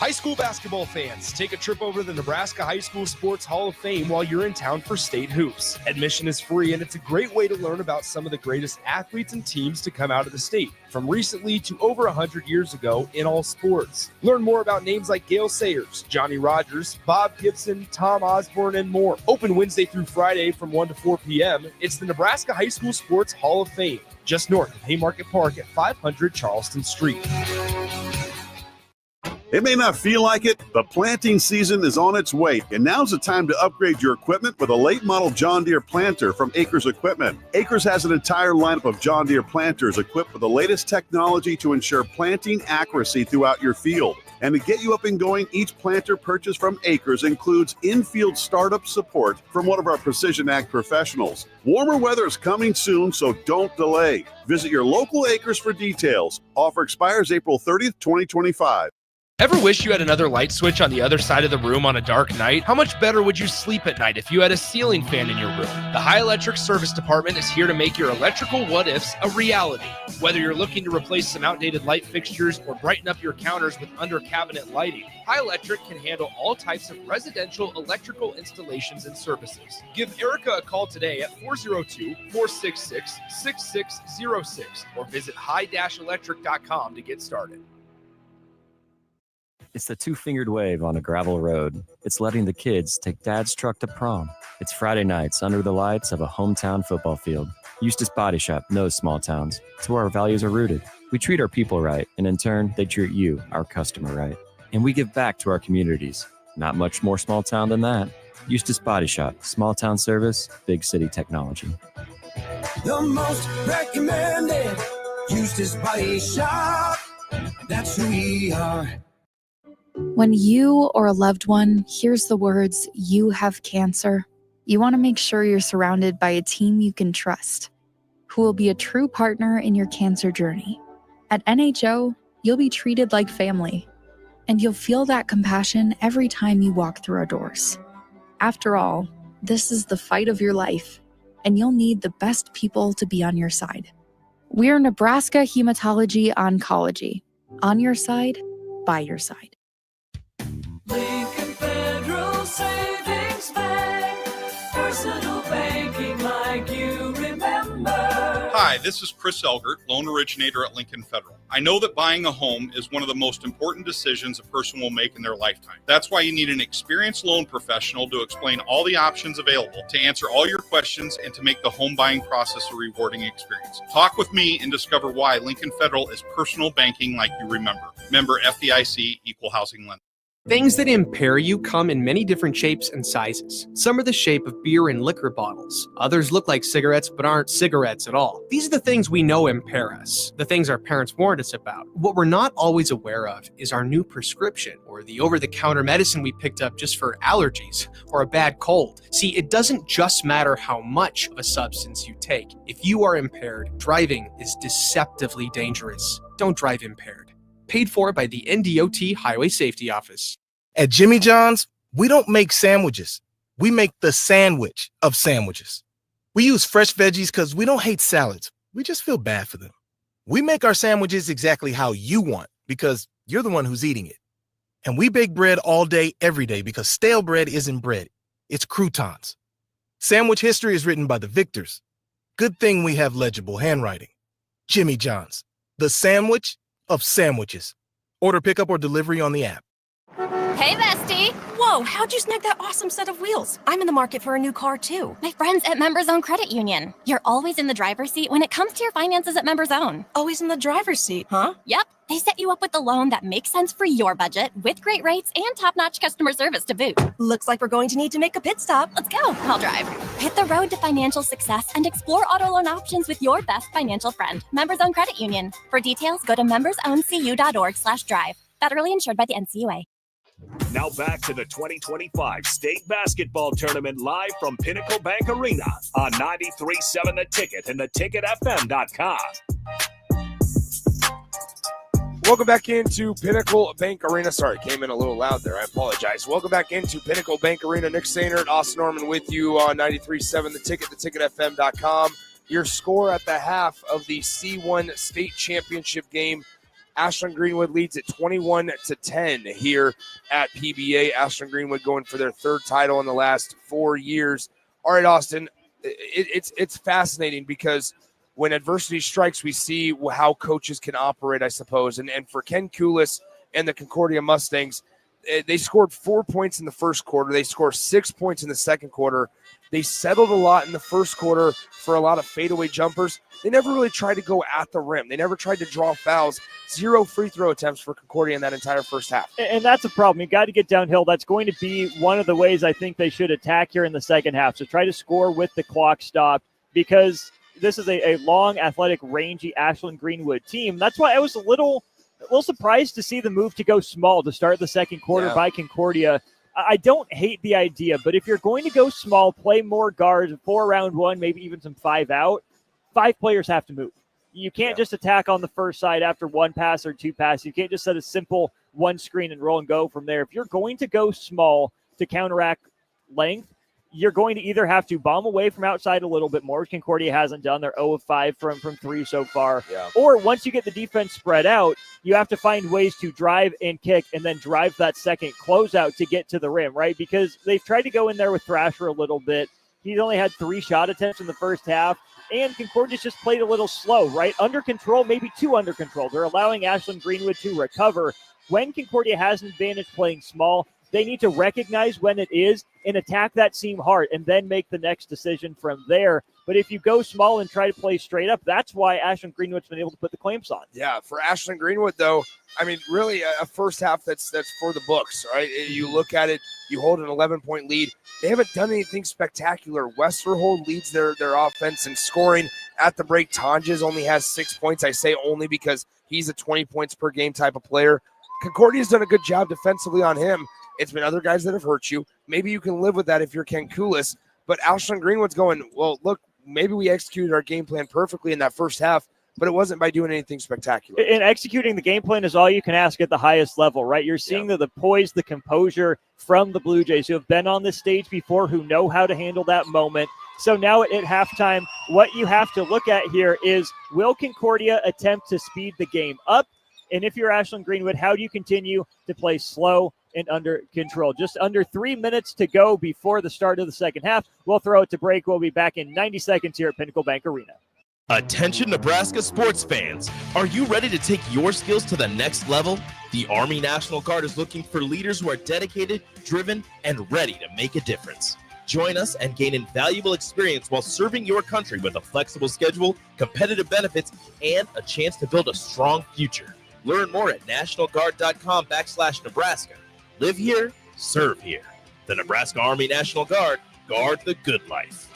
High school basketball fans, take a trip over to the Nebraska High School Sports Hall of Fame while you're in town for state hoops. Admission is free, and it's a great way to learn about some of the greatest athletes and teams to come out of the state, from recently to over 100 years ago in all sports. Learn more about names like Gale Sayers, Johnny Rogers, Bob Gibson, Tom Osborne, and more. Open Wednesday through Friday from 1 to 4 p.m. It's the Nebraska High School Sports Hall of Fame, just north of Haymarket Park at 500 Charleston Street. It may not feel like it, but planting season is on its way, and now's the time to upgrade your equipment with a late model John Deere planter from Acres Equipment. Acres has an entire lineup of John Deere planters equipped with the latest technology to ensure planting accuracy throughout your field. And to get you up and going, each planter purchase from Acres includes in-field startup support from one of our Precision Ag professionals. Warmer weather is coming soon, so don't delay. Visit your local Acres for details. Offer expires April 30th, 2025. Ever wish you had another light switch on the other side of the room on a dark night? How much better would you sleep at night if you had a ceiling fan in your room? The High Electric Service Department is here to make your electrical what-ifs a reality. Whether you're looking to replace some outdated light fixtures or brighten up your counters with under-cabinet lighting, High Electric can handle all types of residential electrical installations and services. Give Erica a call today at 402-466-6606 or visit high-electric.com to get started. It's the two-fingered wave on a gravel road. It's letting the kids take Dad's truck to prom. It's Friday nights under the lights of a hometown football field. Eustace Body Shop knows small towns. It's where our values are rooted. We treat our people right, and in turn, they treat you, our customer, right. And we give back to our communities. Not much more small town than that. Eustace Body Shop, small town service, big city technology. The most recommended Eustace Body Shop. That's who we are. When you or a loved one hears the words, "you have cancer," you want to make sure you're surrounded by a team you can trust, who will be a true partner in your cancer journey. At NHO, you'll be treated like family, and you'll feel that compassion every time you walk through our doors. After all, this is the fight of your life, and you'll need the best people to be on your side. We're Nebraska Hematology Oncology. On your side, by your side. Lincoln Federal Savings Bank. Personal banking like you remember. Hi, this is Chris Elgert, loan originator at Lincoln Federal. I know that buying a home is one of the most important decisions a person will make in their lifetime. That's why you need an experienced loan professional to explain all the options available, to answer all your questions, and to make the home buying process a rewarding experience. Talk with me and discover why Lincoln Federal is personal banking like you remember. Member FDIC, Equal Housing Lender. Things that impair you come in many different shapes and sizes. Some are the shape of beer and liquor bottles. Others look like cigarettes but aren't cigarettes at all. These are the things we know impair us, the things our parents warned us about. What we're not always aware of is our new prescription, or the over-the-counter medicine we picked up just for allergies or a bad cold. See, it doesn't just matter how much of a substance you take. If you are impaired, driving is deceptively dangerous. Don't drive impaired. Paid for by the NDOT Highway Safety Office. At Jimmy John's, we don't make sandwiches. We make the sandwich of sandwiches. We use fresh veggies because we don't hate salads. We just feel bad for them. We make our sandwiches exactly how you want because you're the one who's eating it. And we bake bread all day, every day because stale bread isn't bread. It's croutons. Sandwich history is written by the victors. Good thing we have legible handwriting. Jimmy John's, the sandwich of sandwiches. Order pickup or delivery on the app. Hey, bestie. Whoa, how'd you snag that awesome set of wheels? I'm in the market for a new car, too. My friends at Members Own Credit Union. You're always in the driver's seat when it comes to your finances at Members Own. Always in the driver's seat, huh? Yep. They set you up with a loan that makes sense for your budget with great rates and top-notch customer service to boot. Looks like we're going to need to make a pit stop. Let's go. I'll drive. Hit the road to financial success and explore auto loan options with your best financial friend, Members Own Credit Union. For details, go to membersowncu.org/drive. Federally insured by the NCUA. Now back to the 2025 State Basketball Tournament live from Pinnacle Bank Arena on 93.7 The Ticket and theticketfm.com. Welcome back into Pinnacle Bank Arena. Sorry, came in a little loud there. I apologize. Welcome back into Pinnacle Bank Arena. Nick Sainert, Austin Norman with you on 93.7 The Ticket, theticketfm.com. Your score at the half of the C1 State Championship game. Ashland-Greenwood leads at 21-10 here at PBA. Ashland-Greenwood going for their third title in the last 4 years. All right, Austin, it's fascinating because when adversity strikes, we see how coaches can operate, I suppose. And for Ken Kulis and the Concordia Mustangs, they scored 4 points in the first quarter. They scored 6 points in the second quarter. They settled a lot in the first quarter for a lot of fadeaway jumpers. They never really tried to go at the rim. They never tried to draw fouls. 0 free throw attempts for Concordia in that entire first half. And that's a problem. You got to get downhill. That's going to be one of the ways I think they should attack here in the second half. So try to score with the clock stopped, because this is a long, athletic, rangy Ashland-Greenwood team. That's why I was a little surprised to see the move to go small to start the second quarter by Concordia. I don't hate the idea, but if you're going to go small, play more guards, 4 round 1, maybe even some 5 out, 5 players have to move. You can't just attack on the first side after 1 pass or 2 passes. You can't just set a simple 1 screen and roll and go from there. If you're going to go small to counteract length, you're going to either have to bomb away from outside a little bit more, which Concordia hasn't done. They're 0 of 5 from 3 so far. Or once you get the defense spread out, you have to find ways to drive and kick and then drive that second closeout to get to the rim, right? Because they've tried to go in there with Thrasher a little bit. He's only had 3 shot attempts in the first half, and Concordia's just played a little slow, right? Under control, maybe too under control. They're allowing Ashland-Greenwood to recover. When Concordia has an advantage playing small, They need to recognize when it is and attack that seam hard and then make the next decision from there. But if you go small and try to play straight up, that's why Ashland-Greenwood's been able to put the clamps on. Yeah, for Ashland-Greenwood, though, I mean, really a first half that's for the books, right? You look at it, you hold an 11-point lead. They haven't done anything spectacular. Westerhold leads their offense in scoring. At the break, Tonjes only has 6 points. I say only because he's a 20 points per game type of player. Concordia's done a good job defensively on him. It's been other guys that have hurt you. Maybe you can live with that if you're Ken Kulis. But Ashland-Greenwood's going, well, look, maybe we executed our game plan perfectly in that first half, but it wasn't by doing anything spectacular. And executing the game plan is all you can ask at the highest level, right? You're seeing the poise, the composure from the Blue Jays who have been on this stage before, who know how to handle that moment. So now at halftime, what you have to look at here is, will Concordia attempt to speed the game up? And if you're Ashland-Greenwood, how do you continue to play slow and under control? Just under 3 minutes to go before the start of the second half. We'll throw it to break. We'll be back in 90 seconds here at Pinnacle Bank Arena. Attention Nebraska sports fans. Are you ready to take your skills to the next level? The Army National Guard is looking for leaders who are dedicated, driven, and ready to make a difference. Join us and gain invaluable experience while serving your country with a flexible schedule, competitive benefits, and a chance to build a strong future. Learn more at nationalguard.com/Nebraska. Live here, serve here. The Nebraska Army National Guard, guard the good life.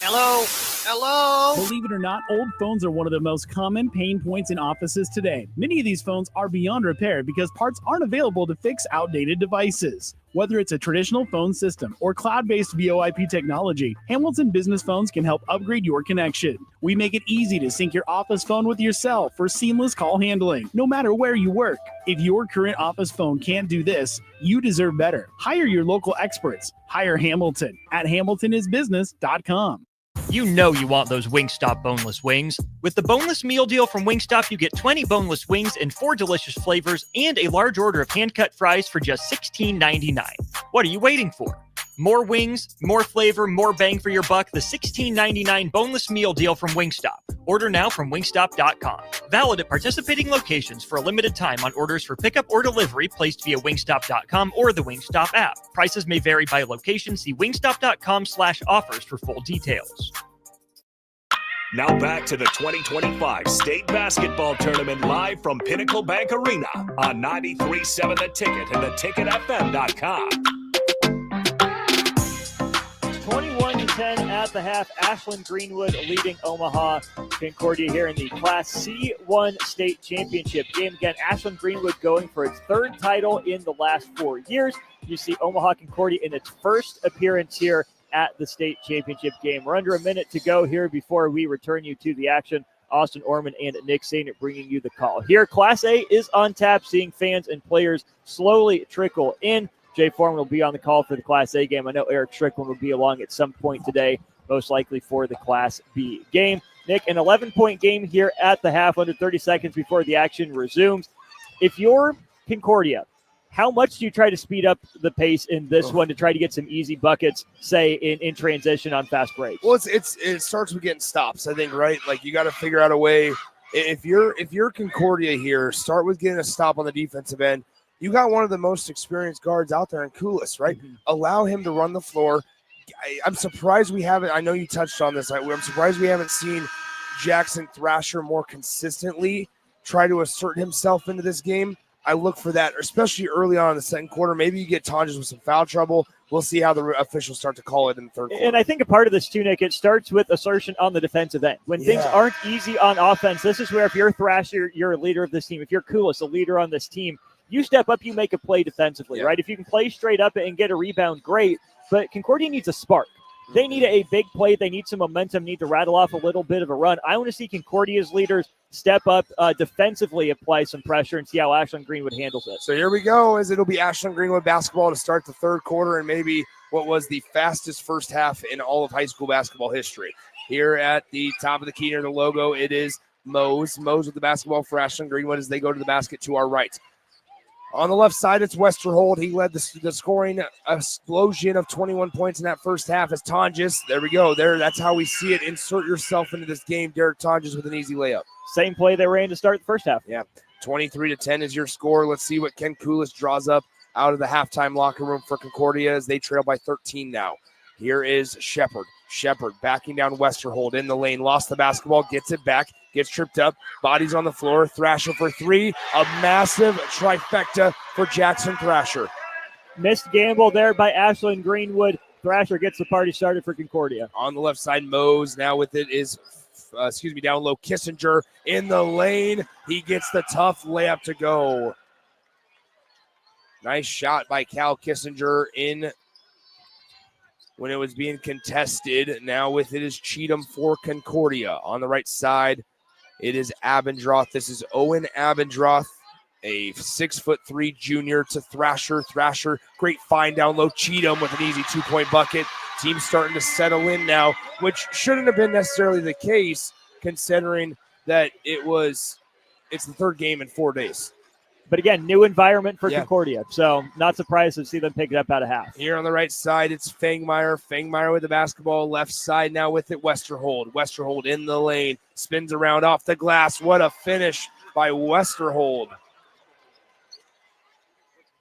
Hello. Hello. Believe it or not, old phones are one of the most common pain points in offices today. Many of these phones are beyond repair because parts aren't available to fix outdated devices. Whether it's a traditional phone system or cloud-based VoIP technology, Hamilton Business Phones can help upgrade your connection. We make it easy to sync your office phone with your cell for seamless call handling, no matter where you work. If your current office phone can't do this, you deserve better. Hire your local experts. Hire Hamilton at hamiltonisbusiness.com. You know you want those Wingstop boneless wings. With the boneless meal deal from Wingstop, you get 20 boneless wings in 4 delicious flavors and a large order of hand-cut fries for just $16.99. What are you waiting for? More wings, more flavor, more bang for your buck. The $16.99 boneless meal deal from Wingstop. Order now from wingstop.com. Valid at participating locations for a limited time on orders for pickup or delivery placed via wingstop.com or the Wingstop app. Prices may vary by location. See wingstop.com/offers for full details. Now back to the 2025 State Basketball Tournament live from Pinnacle Bank Arena on 93.7 The Ticket and theticketfm.com. 21-10 at the half. Ashland-Greenwood leading Omaha Concordia here in the Class C1 state championship game. Again, Ashland-Greenwood going for its third title in the last 4 years. You see Omaha Concordia in its first appearance here at the state championship game. We're under a minute to go here before we return you to the action. Austin Orman and Nick Sainert bringing you the call. Here, Class A is on tap, seeing fans and players slowly trickle in. Jay Foreman will be on the call for the Class A game. I know Eric Strickland will be along at some point today, most likely for the Class B game. Nick, an 11-point game here at the half, under 30 seconds before the action resumes. If you're Concordia, how much do you try to speed up the pace in this one to try to get some easy buckets, say, in transition on fast breaks? Well, it starts with getting stops, I think, right? Like, you got to figure out a way. If you're Concordia here, start with getting a stop on the defensive end. You got one of the most experienced guards out there in Kulis, right? Mm-hmm. Allow him to run the floor. I'm surprised we haven't – I know you touched on this. I'm surprised we haven't seen Jackson Thrasher more consistently try to assert himself into this game. I look for that, especially early on in the second quarter. Maybe you get Tonjes with some foul trouble. We'll see how the officials start to call it in the third quarter. And I think a part of this, too, Nick, it starts with assertion on the defensive end. When things aren't easy on offense, this is where if you're Thrasher, you're a leader of this team. If you're Kulis, a leader on this team, you step up, you make a play defensively, right? If you can play straight up and get a rebound, great. But Concordia needs a spark. They need a big play. They need some momentum, need to rattle off a little bit of a run. I want to see Concordia's leaders step up defensively, apply some pressure, and see how Ashland-Greenwood handles it. So here we go, as it'll be Ashland-Greenwood basketball to start the third quarter and maybe what was the fastest first half in all of high school basketball history. Here at the top of the key near the logo, it is Mose. Mose with the basketball for Ashland-Greenwood as they go to the basket to our right. On the left side, it's Westerhold. He led the scoring explosion of 21 points in that first half as Tonjes. There we go. That's how we see it. Insert yourself into this game. Derek Tonjes with an easy layup. Same play they ran to start the first half. Yeah. 23-10 is your score. Let's see what Ken Koulis draws up out of the halftime locker room for Concordia as they trail by 13 now. Here is Shepard. Shepard backing down Westerhold in the lane. Lost the basketball, gets it back, gets tripped up. Bodies on the floor. Thrasher for three. A massive trifecta for Jackson Thrasher. Missed gamble there by Ashland-Greenwood. Thrasher gets the party started for Concordia. On the left side, Mose now with it is, down low. Kissinger in the lane. He gets the tough layup to go. Nice shot by Cal Kissinger in when it was being contested. Now with it is Cheatham for Concordia. On the right side, it is Abendroth. This is Owen Abendroth, a 6'3" junior to Thrasher. Thrasher, great find down low. Cheatham with an easy 2-point bucket. Team's starting to settle in now, which shouldn't have been necessarily the case considering that it's the third game in 4 days. But again, new environment for Concordia. So not surprised to see them pick it up out of half. Here on the right side, it's Fangmeyer. Fangmeyer with the basketball. Left side now with it, Westerhold. Westerhold in the lane. Spins around off the glass. What a finish by Westerhold.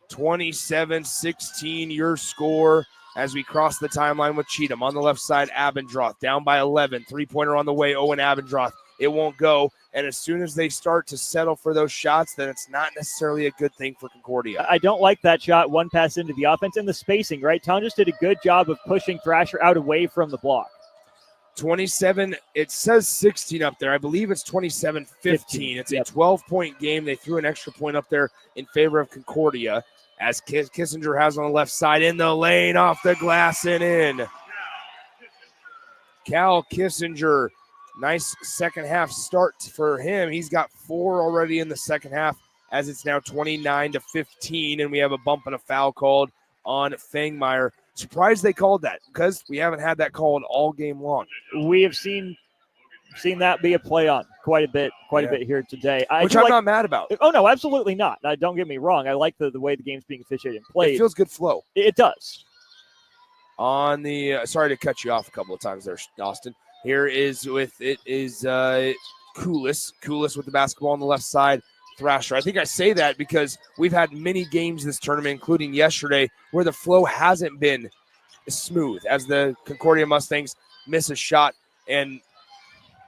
27-16 your score as we cross the timeline with Cheatham. On the left side, Abendroth down by 11. Three-pointer on the way, Owen Abendroth. It won't go. And as soon as they start to settle for those shots, then it's not necessarily a good thing for Concordia. I don't like that shot. One pass into the offense and the spacing, right? Tom just did a good job of pushing Thrasher out away from the block. 27, it says 16 up there. I believe it's 27-15. It's a 12-point game. They threw an extra point up there in favor of Concordia as Kissinger has on the left side in the lane, off the glass and in. Cal Kissinger, nice second half start for him. He's got 4 already in the second half as it's now 29-15, and we have a bump and a foul called on Fangmeyer. Surprised they called that because we haven't had that called all game long. We have seen that be a play on quite a bit here today. Which I'm not mad about. Oh, no, absolutely not. Don't get me wrong. I like the way the game's being officiated and played. It feels good flow. It does. On the sorry to cut you off a couple of times there, Austin. Here is Koulis. Koulis with the basketball on the left side. Thrasher. I think I say that because we've had many games this tournament, including yesterday, where the flow hasn't been smooth as the Concordia Mustangs miss a shot and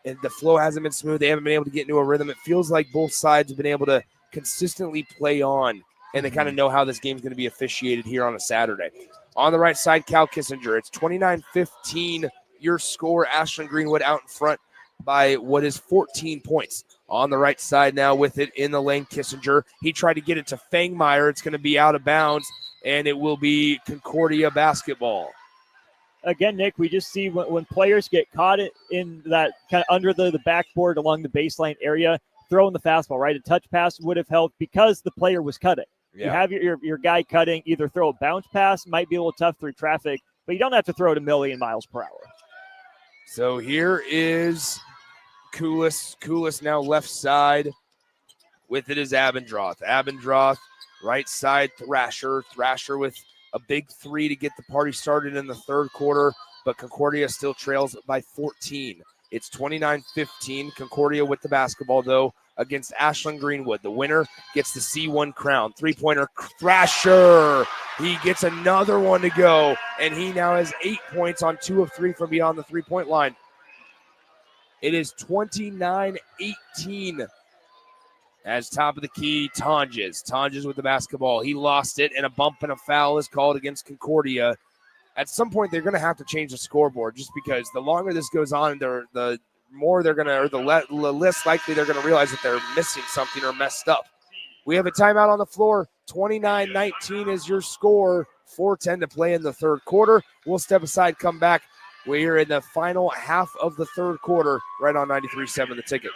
the flow hasn't been smooth. They haven't been able to get into a rhythm. It feels like both sides have been able to consistently play on, and they kind of know how this game's going to be officiated here on a Saturday. On the right side, Cal Kissinger. It's 29-15 your score. Ashland-Greenwood out in front by what is 14 points. On the right side now with it in the lane, Kissinger. He tried to get it to Fangmeyer. It's going to be out of bounds, and it will be Concordia basketball. Again, Nick, we just see when players get caught in that kind of under the backboard along the baseline area, throwing the fastball, right? A touch pass would have helped because the player was cutting. Yeah. You have your guy cutting, either throw a bounce pass, might be a little tough through traffic, but you don't have to throw it a million miles per hour. So here is Koulis. Koulis now left side. With it is Abendroth. Abendroth, right side, Thrasher. Thrasher with a big 3 to get the party started in the third quarter, but Concordia still trails by 14. It's 29-15. Concordia with the basketball, though, against Ashland-Greenwood. The winner gets the C1 crown. Three-pointer, Thrasher. He gets another one to go, and he now has 8 points on 2 of 3 from beyond the three-point line. It is 29-18. As top of the key, Tonjes. Tonjes with the basketball. He lost it, and a bump and a foul is called against Concordia. At some point, they're going to have to change the scoreboard just because the longer this goes on, the more they're going to, or the less likely they're going to realize that they're missing something or messed up. We have a timeout on the floor. 29-19 is your score. 4:10 to play in the third quarter. We'll step aside, come back. We're in the final half of the third quarter right on 93.7 The Ticket.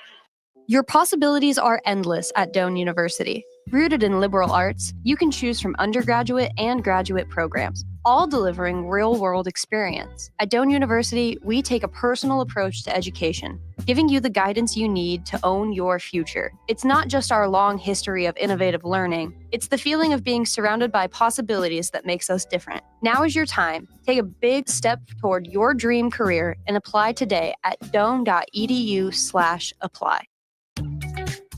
Your possibilities are endless at Doane University. Rooted in liberal arts, you can choose from undergraduate and graduate programs, all delivering real-world experience. At Doane University, we take a personal approach to education, giving you the guidance you need to own your future. It's not just our long history of innovative learning, it's the feeling of being surrounded by possibilities that makes us different. Now is your time. Take a big step toward your dream career and apply today at doane.edu/apply.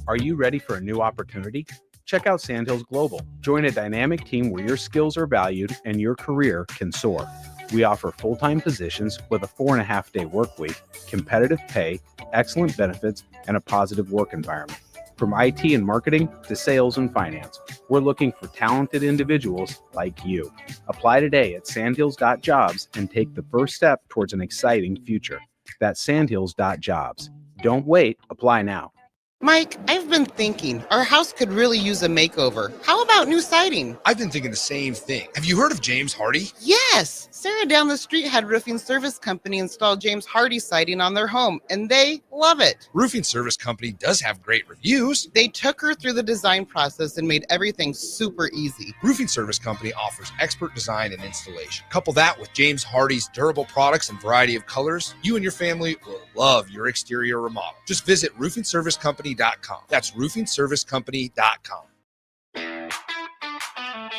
Are you ready for a new opportunity? Check out Sandhills Global. Join a dynamic team where your skills are valued and your career can soar. We offer full-time positions with a 4.5-day work week, competitive pay, excellent benefits, and a positive work environment. From IT and marketing to sales and finance, we're looking for talented individuals like you. Apply today at sandhills.jobs and take the first step towards an exciting future. That's sandhills.jobs. Don't wait, apply now. Mike, I've been thinking our house could really use a makeover. How about new siding? I've been thinking the same thing. Have you heard of James Hardy? Yes! Sarah down the street had Roofing Service Company install James Hardy siding on their home, and they love it. Roofing Service Company does have great reviews. They took her through the design process and made everything super easy. Roofing Service Company offers expert design and installation. Couple that with James Hardy's durable products and variety of colors, you and your family will love your exterior remodel. Just visit roofingservicecompany.com. That's roofingservicecompany.com.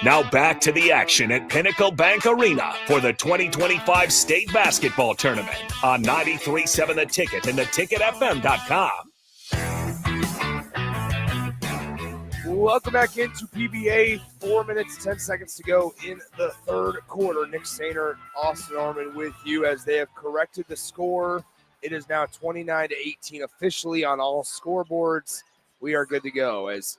Now back to the action at Pinnacle Bank Arena for the 2025 State Basketball Tournament on 93.7 The Ticket and theticketfm.com. Welcome back into PBA. 4 minutes, 10 seconds to go in the third quarter. Nick Sainer, Austin Orman with you as they have corrected the score. It is now 29-18 officially on all scoreboards. We are good to go as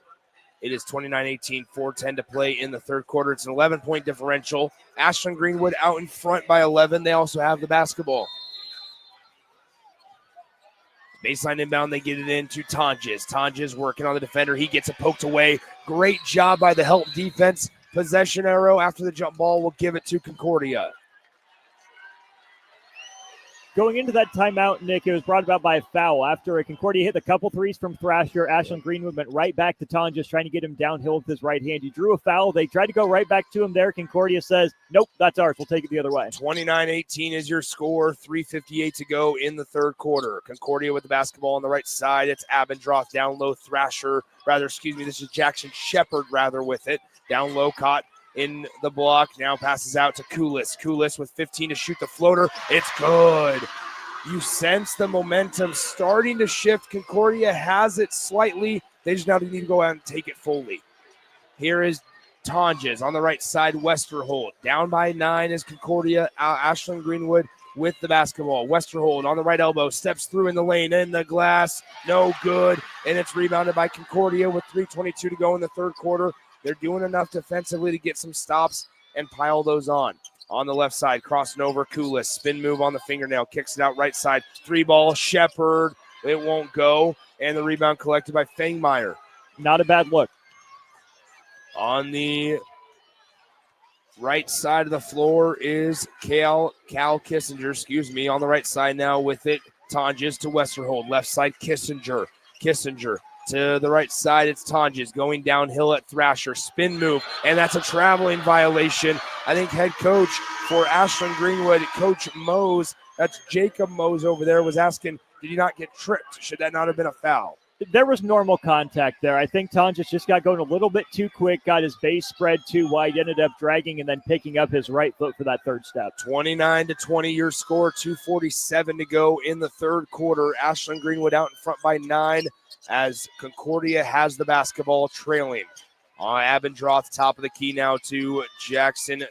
it is 29-18, 4:10 to play in the third quarter. It's an 11-point differential. Ashland-Greenwood out in front by 11. They also have the basketball. Baseline inbound, they get it into Tonjes. Tonjes working on the defender. He gets it poked away. Great job by the help defense. Possession arrow after the jump ball will give it to Concordia. Going into that timeout, Nick, it was brought about by a foul. After Concordia hit a couple threes from Thrasher, Ashland-Greenwood went right back to Tonjes, trying to get him downhill with his right hand. He drew a foul. They tried to go right back to him there. Concordia says, nope, that's ours. We'll take it the other way. 29-18 is your score. 3:58 to go in the third quarter. Concordia with the basketball on the right side. It's Abendroth down low. This is Jackson Shepard with it. Down low, caught in the block, now passes out to Kulis. Kulis with 15 to shoot the floater. It's good. You sense the momentum starting to shift. Concordia has it slightly. They just now need to go out and take it fully. Here is Tonjes on the right side. Westerhold down by 9 is Concordia. Ashland-Greenwood with the basketball. Westerhold on the right elbow, steps through in the lane, in the glass, no good. And it's rebounded by Concordia with 3:22 to go in the third quarter. They're doing enough defensively to get some stops and pile those on. On the left side, crossing over, Kulis. Spin move on the fingernail, kicks it out right side. 3-ball, Shepard. It won't go. And the rebound collected by Fangmeyer. Not a bad look. On the right side of the floor is Cal Kissinger, on the right side now with it. Tonjes to Westerhold. Left side, Kissinger. To the right side, it's Tonjes going downhill at Thrasher. Spin move, and that's a traveling violation. I think head coach for Ashland-Greenwood, Coach Mose, that's Jacob Mose over there, was asking, did he not get tripped? Should that not have been a foul? There was normal contact there. I think Tonjes just got going a little bit too quick, got his base spread too wide, ended up dragging and then picking up his right foot for that third step. 29-20 your score, 2:47 to go in the third quarter. Ashland-Greenwood out in front by 9 as Concordia has the basketball trailing. Abendroth, top of the key now to Jackson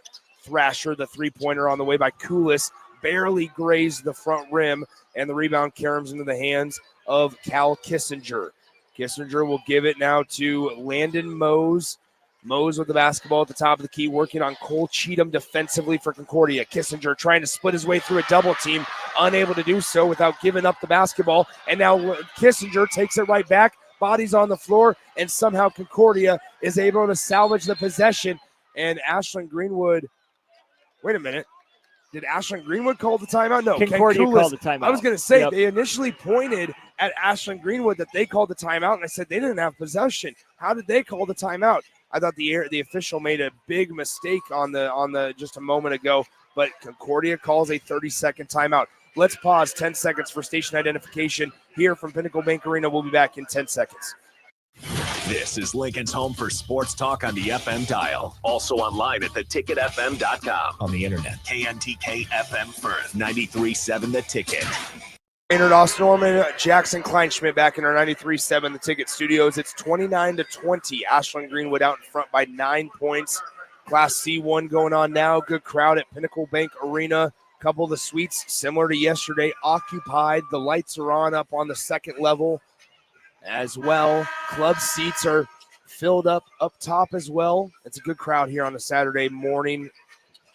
Thrasher. The three-pointer on the way by Kulis barely grazed the front rim, and the rebound caroms into the hands of Cal Kissinger. Kissinger will give it now to Landon Mose. Mose with the basketball at the top of the key, working on Cole Cheatham defensively for Concordia. Kissinger trying to split his way through a double team, unable to do so without giving up the basketball. And now Kissinger takes it right back, bodies on the floor, and somehow Concordia is able to salvage the possession. And Ashland-Greenwood, wait a minute. Did Ashland-Greenwood call the timeout? No, Concordia called the timeout. I was going to say, They initially pointed at Ashland-Greenwood that they called the timeout, and I said they didn't have possession. How did they call the timeout? I thought the official made a big mistake on the just a moment ago, but Concordia calls a 30-second timeout. Let's pause 10 seconds for station identification here from Pinnacle Bank Arena. We'll be back in 10 seconds. This is Lincoln's home for sports talk on the FM dial. Also online at theticketfm.com. On the internet, KNTK FM Firth, 93.7 The Ticket. Maynard, Austin Norman, Jackson Kleinschmidt back in our 93.7 The Ticket Studios. It's 29-20. Ashland-Greenwood out in front by 9 points. Class C1 going on now. Good crowd at Pinnacle Bank Arena. Couple of the suites, similar to yesterday, occupied. The lights are on up on the second level as well. Club seats are filled up top as well. It's a good crowd here on a Saturday morning,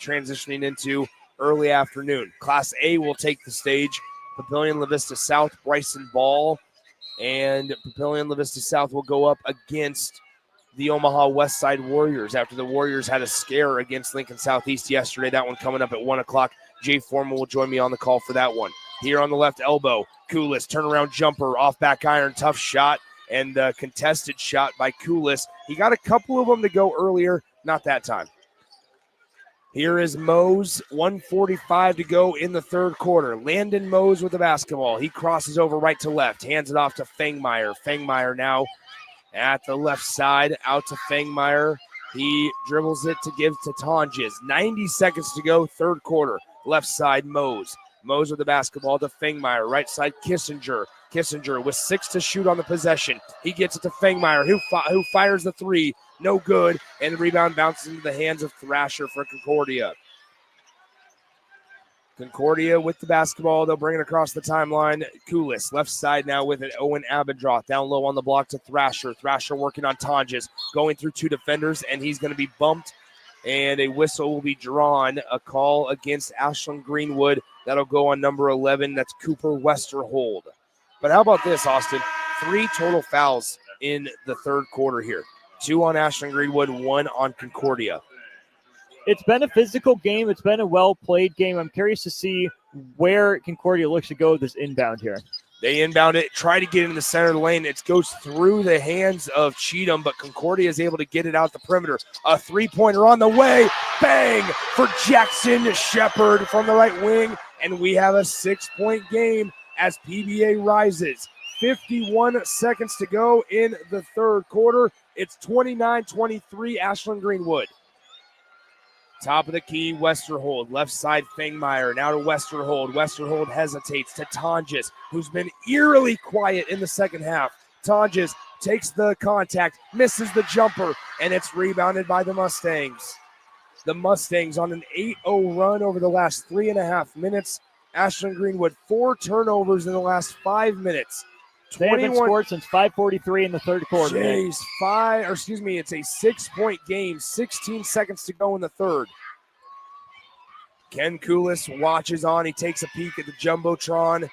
transitioning into early afternoon. Class A will take the stage. Papillion La Vista South, Bryson Ball, and Papillion La Vista South will go up against the Omaha West Side Warriors after the Warriors had a scare against Lincoln Southeast yesterday. That one coming up at 1 o'clock. Jay Foreman will join me on the call for that one. Here on the left elbow, Kulis, turnaround jumper, off back iron, tough shot, and contested shot by Kulis. He got a couple of them to go earlier, not that time. Here is Mose, 1:45 to go in the third quarter. Landon Mose with the basketball. He crosses over right to left, hands it off to Fangmeyer. Fangmeyer now at the left side, out to Fangmeyer. He dribbles it to give to Tonjes. 90 seconds to go, third quarter. Left side, Mose. Mose with the basketball to Fangmeyer. Right side, Kissinger. Kissinger with 6 to shoot on the possession. He gets it to Fangmeyer, who fires the three. No good, and the rebound bounces into the hands of Thrasher for Concordia. Concordia with the basketball. They'll bring it across the timeline. Kulis, left side now with it. Owen Abendroth down low on the block to Thrasher. Thrasher working on Tonjes, going through 2 defenders, and he's going to be bumped, and a whistle will be drawn. A call against Ashland-Greenwood. That'll go on number 11. That's Cooper Westerhold. But how about this, Austin? 3 total fouls in the third quarter here. 2 on Ashland-Greenwood, 1 on Concordia. It's been a physical game. It's been a well-played game. I'm curious to see where Concordia looks to go with this inbound here. They inbound it, try to get in the center of the lane. It goes through the hands of Cheatham, but Concordia is able to get it out the perimeter. A three-pointer on the way. Bang for Jackson Shepard from the right wing. And we have a 6-point game as PBA rises. 51 seconds to go in the third quarter. It's 29-23 Ashland-Greenwood. Top of the key, Westerhold. Left side, Fangmeyer. Now to Westerhold. Westerhold hesitates to Tonjes, who's been eerily quiet in the second half. Tonjes takes the contact, misses the jumper, and it's rebounded by the Mustangs. The Mustangs on an 8-0 run over the last 3.5 minutes. Ashland-Greenwood, 4 turnovers in the last 5 minutes. They haven't scored since 5:43 in the third quarter. Jeez, it's a 6-point game. 16 seconds to go in the third. Ken Kulis watches on. He takes a peek at the Jumbotron,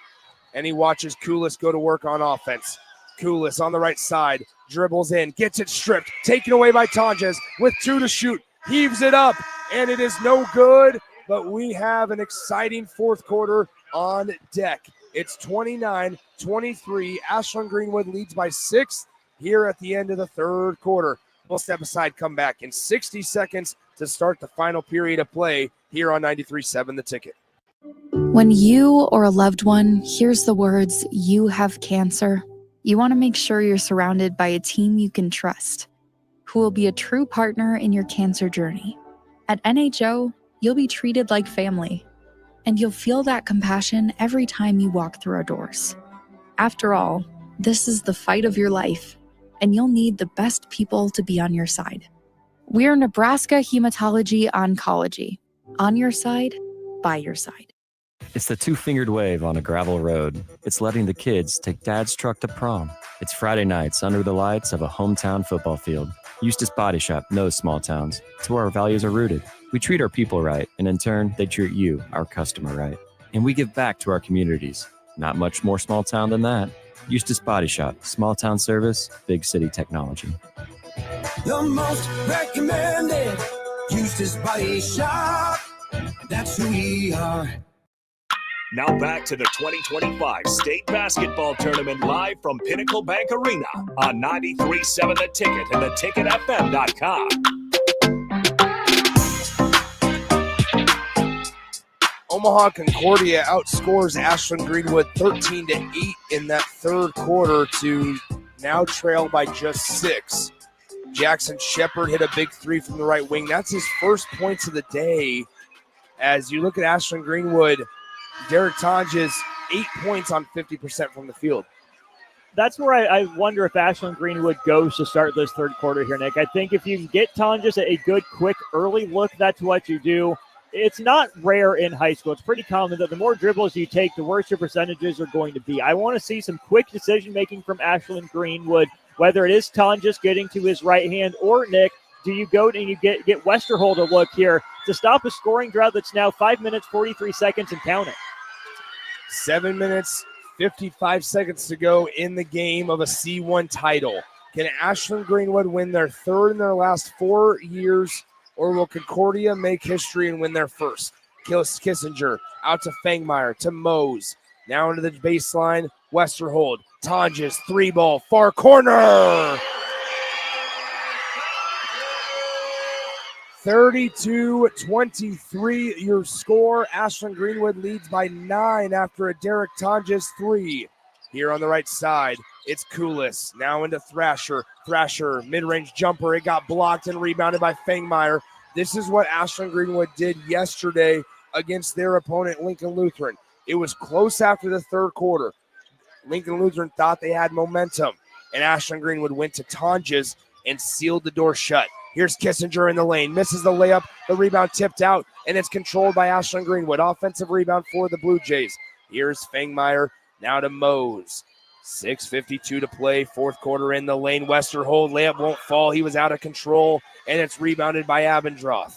and he watches Kulis go to work on offense. Kulis on the right side, dribbles in, gets it stripped, taken away by Tonjes with 2 to shoot, heaves it up, and it is no good, but we have an exciting fourth quarter on deck. It's 29-23. Ashland-Greenwood leads by 6 here at the end of the third quarter. We'll step aside, come back in 60 seconds to start the final period of play here on 93.7 The Ticket. When you or a loved one hears the words, "You have cancer," you want to make sure you're surrounded by a team you can trust, who will be a true partner in your cancer journey. At NHO, you'll be treated like family, and you'll feel that compassion every time you walk through our doors. After all, this is the fight of your life, and you'll need the best people to be on your side. We're Nebraska Hematology Oncology. On your side, by your side. It's the two-fingered wave on a gravel road. It's letting the kids take dad's truck to prom. It's Friday nights under the lights of a hometown football field. Eustace Body Shop knows small towns. It's where our values are rooted. We treat our people right, and in turn, they treat you, our customer, right. And we give back to our communities. Not much more small town than that. Eustace Body Shop, small town service, big city technology. The most recommended Eustace Body Shop. That's who we are. Now back to the 2025 State Basketball Tournament live from Pinnacle Bank Arena on 93.7 The Ticket and theticketfm.com. Omaha Concordia outscores Ashland-Greenwood 13-8 in that third quarter to now trail by just 6. Jackson Shepard hit a big 3 from the right wing. That's his first points of the day. As you look at Ashland-Greenwood, Derek Tonjes 8 points on 50% from the field. That's where I wonder if Ashland-Greenwood goes to start this third quarter here, Nick. I think if you can get Tonjes a good, quick, early look, that's what you do. It's not rare in high school. It's pretty common that the more dribbles you take, the worse your percentages are going to be. I want to see some quick decision-making from Ashland-Greenwood, whether it is Tonjes getting to his right hand or, Nick, do you go and you get Westerhold a look here to stop a scoring drought that's now 5 minutes, 43 seconds and counting? 7 minutes, 55 seconds to go in the game of a C1 title. Can Ashland-Greenwood win their third in their last 4 years, or will Concordia make history and win their first? Kissinger out to Fangmeyer, to Mose. Now into the baseline, Westerhold. Tonjes, 3-ball, far corner. 32-23 your score. Ashland-Greenwood leads by 9 after a Derek Tonjes 3. Here on the right side, it's Kulis. Now into Thrasher. Thrasher, mid-range jumper. It got blocked and rebounded by Fangmeyer. This is what Ashland-Greenwood did yesterday against their opponent, Lincoln Lutheran. It was close after the third quarter. Lincoln Lutheran thought they had momentum, and Ashland-Greenwood went to Tonjes and sealed the door shut. Here's Kissinger in the lane, misses the layup, the rebound tipped out, and it's controlled by Ashland-Greenwood. Offensive rebound for the Blue Jays. Here's Fangmeyer, now to Mose. 6:52 to play, fourth quarter in the lane. Westerhold, layup won't fall. He was out of control, and it's rebounded by Abendroth.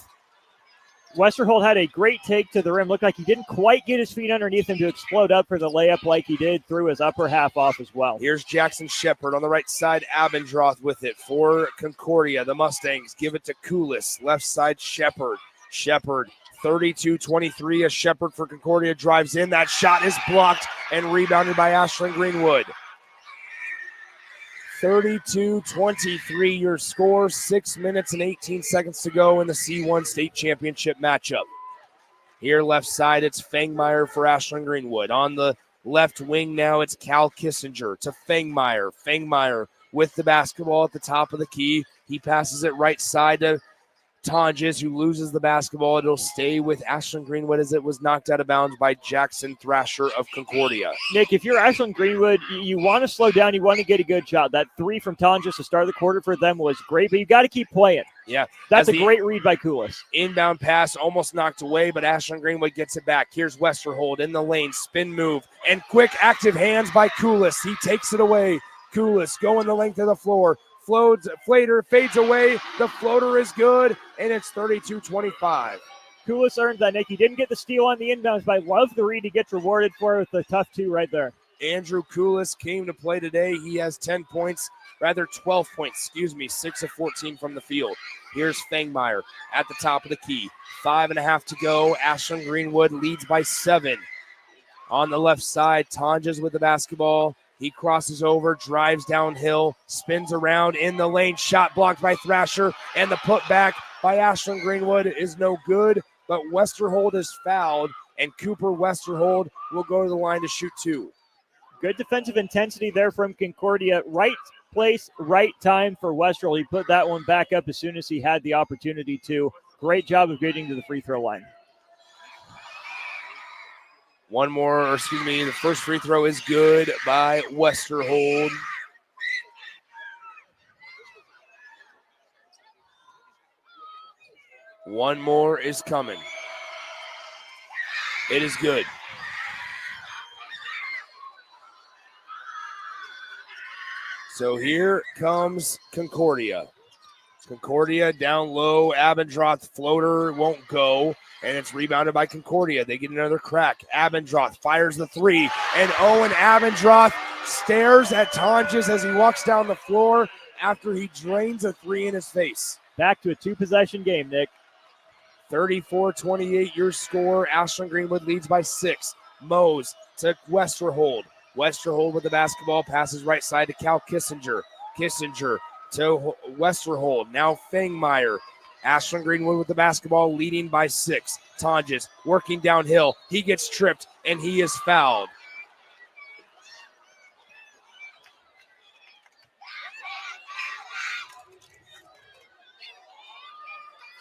Westerhold had a great take to the rim. Looked like he didn't quite get his feet underneath him to explode up for the layup like he did. Threw his upper half off as well. Here's Jackson Shepard on the right side. Abendroth with it for Concordia. The Mustangs give it to Kulis. Left side, Shepard. Shepard, 32-23 as Shepard for Concordia drives in. That shot is blocked and rebounded by Ashland-Greenwood. 32-23 your score. 6 minutes and 18 seconds to go in the C1 state championship matchup. Here left side, it's Fangmeyer for Ashland-Greenwood. On the left wing now, it's Cal Kissinger to Fangmeyer. Fangmeyer with the basketball at the top of the key. He passes it right side to Tonjes, who loses the basketball. It'll stay with Ashland-Greenwood as it was knocked out of bounds by Jackson Thrasher of Concordia. Nick, if you're Ashland-Greenwood, you want to slow down. You want to get a good shot. That 3 from Tonjes to start the quarter for them was great, but you got to keep playing. Yeah. That's a great read by Kulis. Inbound pass almost knocked away, but Ashland-Greenwood gets it back. Here's Westerhold in the lane, spin move, and quick active hands by Kulis. He takes it away. Kulis going the length of the floor. Flater fades away. The floater is good, and it's 32-25. Kulis earned that, Nick. He didn't get the steal on the inbounds, but I love the read he gets rewarded for with the tough 2 right there. Andrew Kulis came to play today. He has 12 points, 6 of 14 from the field. Here's Fangmeyer at the top of the key. 5.5 to go. Ashland-Greenwood leads by 7. On the left side, Tonjes with the basketball. He crosses over, drives downhill, spins around in the lane. Shot blocked by Thrasher, and the putback by Ashland-Greenwood is no good, but Westerhold is fouled, and Cooper Westerhold will go to the line to shoot 2. Good defensive intensity there from Concordia. Right place, right time for Westerhold. He put that one back up as soon as he had the opportunity to. Great job of getting to the free throw line. The first free throw is good by Westerhold. One more is coming. It is good. So here comes Concordia. Concordia down low. Abendroth floater won't go, and it's rebounded by Concordia. They get another crack. Abendroth fires the 3, and Owen Abendroth stares at Tonjes as he walks down the floor after he drains a 3 in his face. Back to a 2-possession game, Nick. 34-28 your score. Ashland-Greenwood leads by 6. Mose to Westerhold. Westerhold with the basketball, passes right side to Cal Kissinger. Kissinger to Westerhold. Now Fangmeyer. Ashland-Greenwood with the basketball, leading by 6. Tonjes working downhill. He gets tripped, and he is fouled.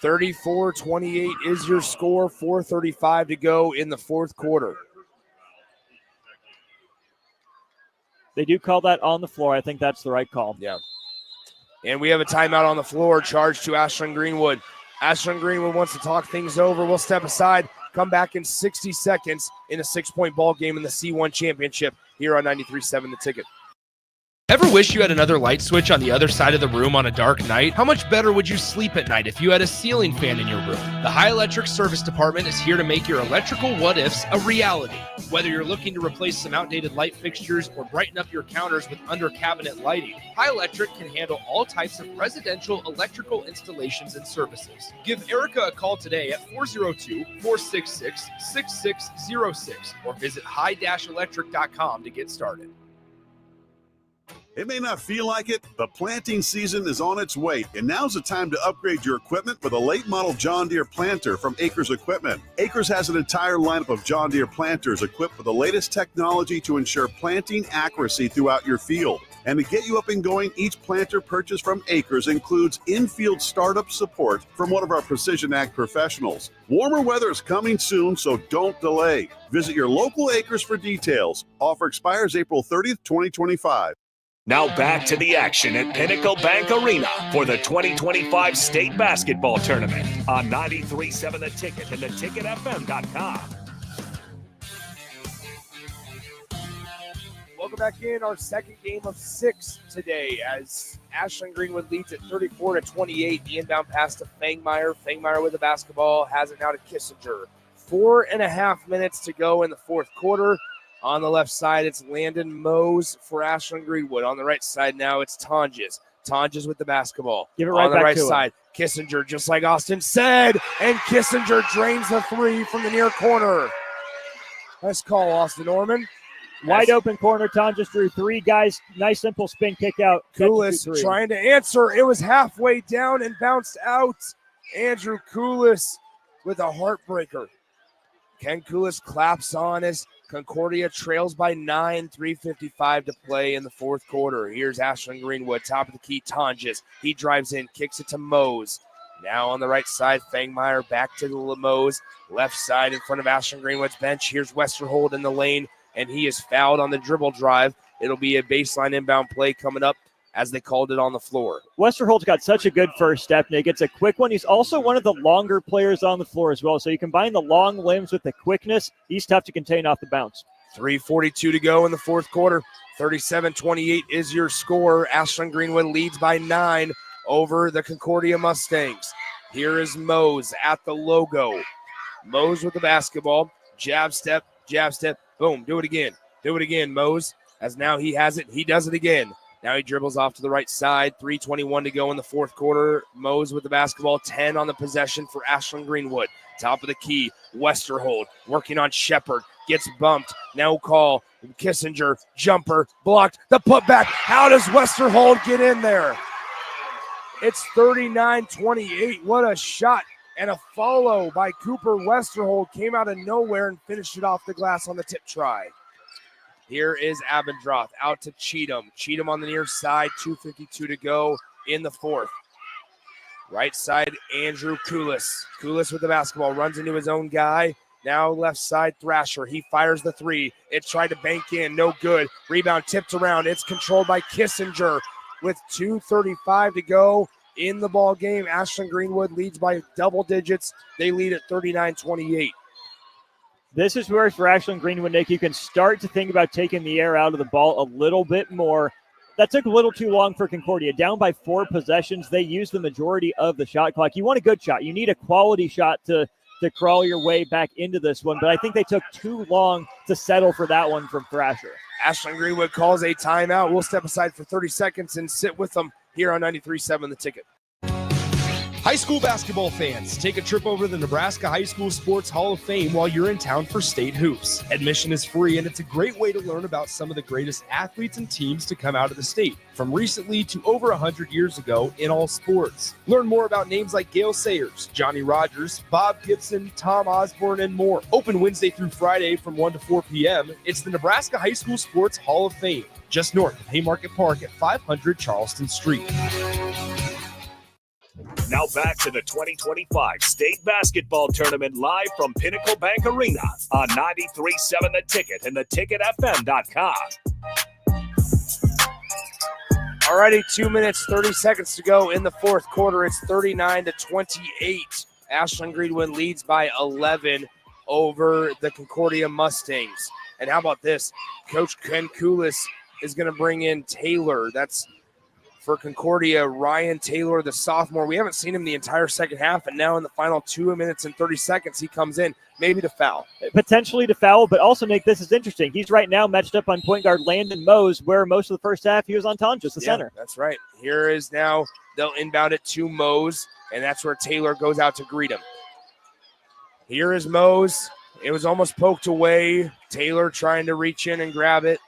(34-28) is your score. 4:35 to go in the fourth quarter. They do call that on the floor. I think that's the right call. Yeah. And we have a timeout on the floor charged to Ashland-Greenwood. Ashland-Greenwood wants to talk things over. We'll step aside, come back in 60 seconds in a 6-point ball game in the C1 championship here on 93.7 The Ticket. Ever wish you had another light switch on the other side of the room on a dark night? How much better would you sleep at night if you had a ceiling fan in your room? The High Electric Service Department is here to make your electrical what-ifs a reality. Whether you're looking to replace some outdated light fixtures or brighten up your counters with under-cabinet lighting, High Electric can handle all types of residential electrical installations and services. Give Erica a call today at 402-466-6606 or visit high-electric.com to get started. It may not feel like it, but planting season is on its way, and now's the time to upgrade your equipment with a late model John Deere planter from Acres Equipment. Acres has an entire lineup of John Deere planters equipped with the latest technology to ensure planting accuracy throughout your field. And to get you up and going, each planter purchased from Acres includes in-field startup support from one of our Precision Ag professionals. Warmer weather is coming soon, so don't delay. Visit your local Acres for details. Offer expires April 30th, 2025. Now back to the action at Pinnacle Bank Arena for the 2025 State Basketball Tournament on 93.7 The Ticket and theticketfm.com. Welcome back in our second game of 6 today as Ashland-Greenwood leads at 34-28. The inbound pass to Fangmeyer. Fangmeyer with the basketball has it now to Kissinger. 4.5 minutes to go in the fourth quarter. On the left side, it's Landon Mose for Ashland-Greenwood. On the right side now, it's Tonjes. Tonjes with the basketball. Give it right on the back right to side, Kissinger, just like Austin said, and Kissinger drains the three from the near corner. Nice call, Austin Norman. Wide open corner. Tonjes drew three guys. Nice simple spin kick out. Koulis trying to answer. It was halfway down and bounced out. Andrew Koulis with a heartbreaker. Ken Koulis claps on as Concordia trails by 9, 3:55 to play in the fourth quarter. Here's Ashland-Greenwood, top of the key, Tonjes. He drives in, kicks it to Mose. Now on the right side, Fangmeyer back to the Mose. Left side in front of Ashland-Greenwood's bench. Here's Westerhold in the lane, and he is fouled on the dribble drive. It'll be a baseline inbound play coming up as they called it on the floor. Westerhold's got such a good first step, Nick. It's a quick one. He's also one of the longer players on the floor as well. So you combine the long limbs with the quickness. He's tough to contain off the bounce. 3:42 to go in the fourth quarter. 37-28 is your score. Ashland-Greenwood leads by 9 over the Concordia Mustangs. Here is Mose at the logo. Mose with the basketball. Jab step, boom, do it again, Mose. As now he has it, he does it again. Now he dribbles off to the right side. 3:21 to go in the fourth quarter. Mose with the basketball. 10 on the possession for Ashland-Greenwood. Top of the key. Westerhold working on Shepard. Gets bumped. Now call. Kissinger. Jumper. Blocked. The putback. How does Westerhold get in there? It's 39-28. What a shot. And a follow by Cooper Westerhold came out of nowhere and finished it off the glass on the tip try. Here is Abendroth out to Cheatham. Cheatham on the near side, 2:52 to go in the fourth. Right side, Andrew Koulis. Koulis with the basketball, runs into his own guy. Now left side, Thrasher. He fires the three. It tried to bank in, no good. Rebound tipped around. It's controlled by Kissinger with 2:35 to go in the ball game. Ashland-Greenwood leads by double digits. They lead at 39-28. This is where for Ashland-Greenwood, Nick, you can start to think about taking the air out of the ball a little bit more. That took a little too long for Concordia. Down by 4 possessions, they used the majority of the shot clock. You want a good shot. You need a quality shot to crawl your way back into this one, but I think they took too long to settle for that one from Thrasher. Ashland-Greenwood calls a timeout. We'll step aside for 30 seconds and sit with them here on 93.7 The Ticket. High school basketball fans, take a trip over to the Nebraska High School Sports Hall of Fame while you're in town for state hoops. Admission is free, and it's a great way to learn about some of the greatest athletes and teams to come out of the state, from recently to over 100 years ago in all sports. Learn more about names like Gale Sayers, Johnny Rogers, Bob Gibson, Tom Osborne, and more. Open Wednesday through Friday from 1 to 4 p.m. It's the Nebraska High School Sports Hall of Fame, just north of Haymarket Park at 500 Charleston Street. Now back to the 2025 State Basketball Tournament live from Pinnacle Bank Arena on 93.7 The Ticket and theticketfm.com. All righty, 2 minutes, 30 seconds to go in the fourth quarter. It's 39-28. Ashland-Greenwood leads by 11 over the Concordia Mustangs. And how about this? Coach Ken Koulis is going to bring in Taylor. That's for Concordia, Ryan Taylor, the sophomore. We haven't seen him the entire second half, and now in the final 2 minutes and 30 seconds, he comes in, maybe to foul. Potentially to foul, but also, Nick, this is interesting. He's right now matched up on point guard Landon Mose, where most of the first half he was on Tonjes, the center. That's right. Here is now, they'll inbound it to Mose, and that's where Taylor goes out to greet him. Here is Mose. It was almost poked away. Taylor trying to reach in and grab it.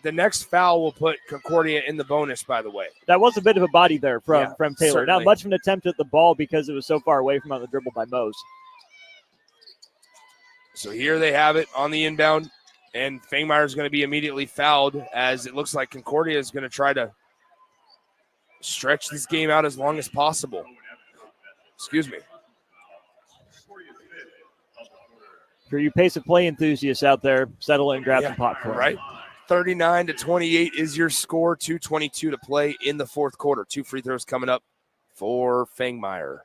The next foul will put Concordia in the bonus, by the way. That was a bit of a body there from Taylor. Certainly. Not much of an attempt at the ball because it was so far away from on the dribble by Mose. So here they have it on the inbound, and Fangmeyer is going to be immediately fouled as it looks like Concordia is going to try to stretch this game out as long as possible. Excuse me. For you pace of play enthusiasts out there, settle in and grab some popcorn. Right. 39-28 is your score. 2:22 to play in the fourth quarter. 2 free throws coming up for Fangmeyer.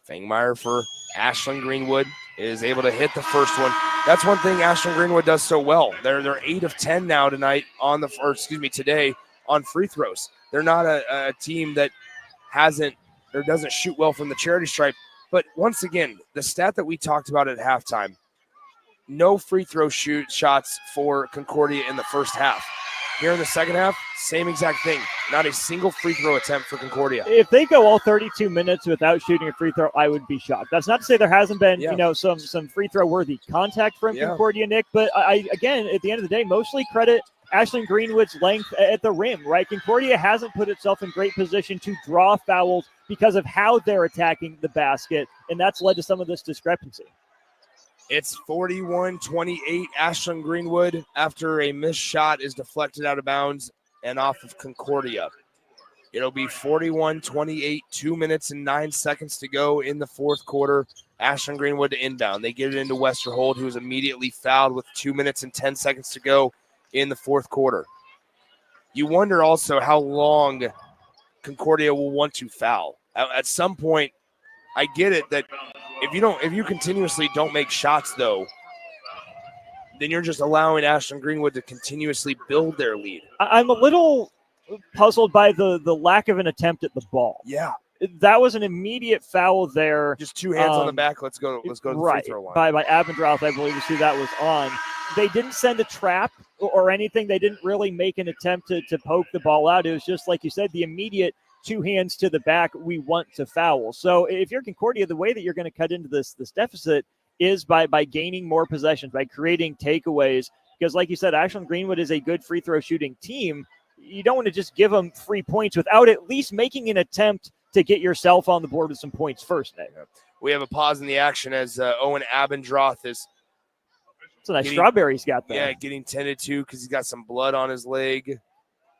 Fangmeyer for Ashland-Greenwood is able to hit the first one. That's one thing Ashland-Greenwood does so well. They're 8 of 10 now today on free throws. They're not a team that doesn't shoot well from the charity stripe. But once again, the stat that we talked about at halftime, no free throw shots for Concordia in the first half. Here in the second half, same exact thing. Not a single free throw attempt for Concordia. If they go all 32 minutes without shooting a free throw, I would be shocked. That's not to say there hasn't been, some free throw worthy contact from Concordia, Nick. But again, at the end of the day, mostly credit Ashland-Greenwood's length at the rim, right? Concordia hasn't put itself in great position to draw fouls because of how they're attacking the basket, and that's led to some of this discrepancy. It's 41-28. Ashland-Greenwood, after a missed shot, is deflected out of bounds and off of Concordia. It'll be 41-28, 2 minutes and 9 seconds to go in the fourth quarter. Ashland-Greenwood to inbound. They get it into Westerhold, who is immediately fouled with 2 minutes and 10 seconds to go in the fourth quarter. You wonder also how long Concordia will want to foul. At some point, I get it that if you continuously don't make shots, though, then you're just allowing Ashland-Greenwood to continuously build their lead. I'm a little puzzled by the lack of an attempt at the ball. Yeah. That was an immediate foul there. Just 2 hands on the back. Let's go to the free throw line. By Abendroth, I believe, who that was on. They didn't send a trap or anything. They didn't really make an attempt to poke the ball out. It was just, like you said, the immediate 2 hands to the back, we want to foul. So if you're Concordia, the way that you're going to cut into this deficit is by gaining more possessions, by creating takeaways. Because like you said, Ashland-Greenwood is a good free throw shooting team. You don't want to just give them free points without at least making an attempt to get yourself on the board with some points first, Nick. We have a pause in the action as Owen Abendroth is. It's a nice strawberry he's got there. Yeah, getting tended to because he's got some blood on his leg.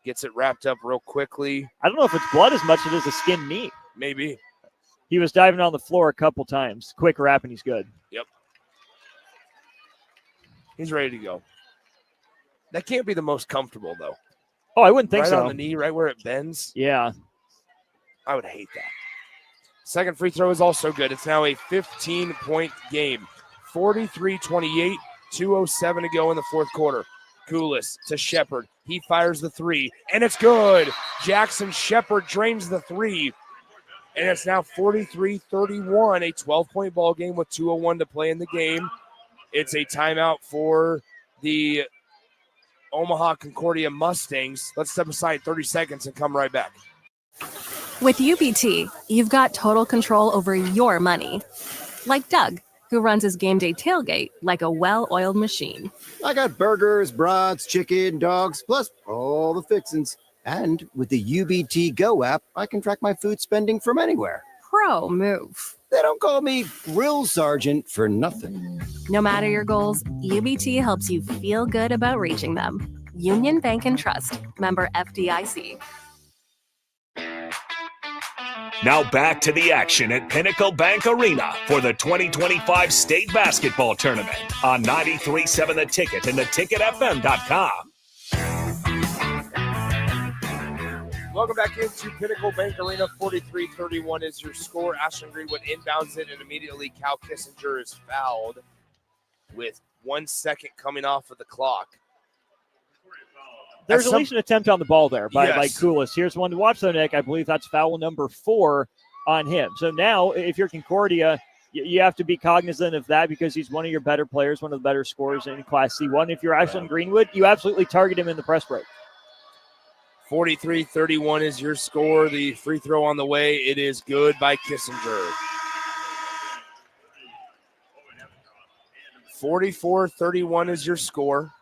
Gets it wrapped up real quickly. I don't know if it's blood as much as it is a skin knee. Maybe. He was diving on the floor a couple times. Quick wrap, and he's good. Yep. He's ready to go. That can't be the most comfortable, though. Oh, I wouldn't think right so. Right on the knee, right where it bends. Yeah. I would hate that. Second free throw is also good. It's now a 15-point game. 43-28, 2:07 to go in the fourth quarter. Koulis to Shepard. He fires the 3, and it's good. Jackson Shepard drains the 3, and it's now 43-31, a 12-point ball game with 2:01 to play in the game. It's a timeout for the Omaha Concordia Mustangs. Let's step aside 30 seconds and come right back. With UBT, you've got total control over your money. Like Doug, who runs his game day tailgate like a well-oiled machine. I got burgers, brats, chicken, dogs, plus all the fixins. And with the UBT Go app, I can track my food spending from anywhere. Pro move. They don't call me Grill Sergeant for nothing. No matter your goals, UBT helps you feel good about reaching them. Union Bank and Trust. Member FDIC. Now back to the action at Pinnacle Bank Arena for the 2025 State Basketball Tournament on 93.7 The Ticket and theticketfm.com. Welcome back into Pinnacle Bank Arena. 43-31 is your score. Ashland-Greenwood inbounds it, and immediately Cal Kissinger is fouled with 1 second coming off of the clock. There's at least an attempt on the ball there by Koulis. Here's one to watch, though, Nick. I believe that's foul number 4 on him. So now, if you're Concordia, you have to be cognizant of that because he's one of your better players, one of the better scorers in Class C1. If you're Ashland-Greenwood, you absolutely target him in the press break. 43-31 is your score. The free throw on the way. It is good by Kissinger. 44-31 is your score.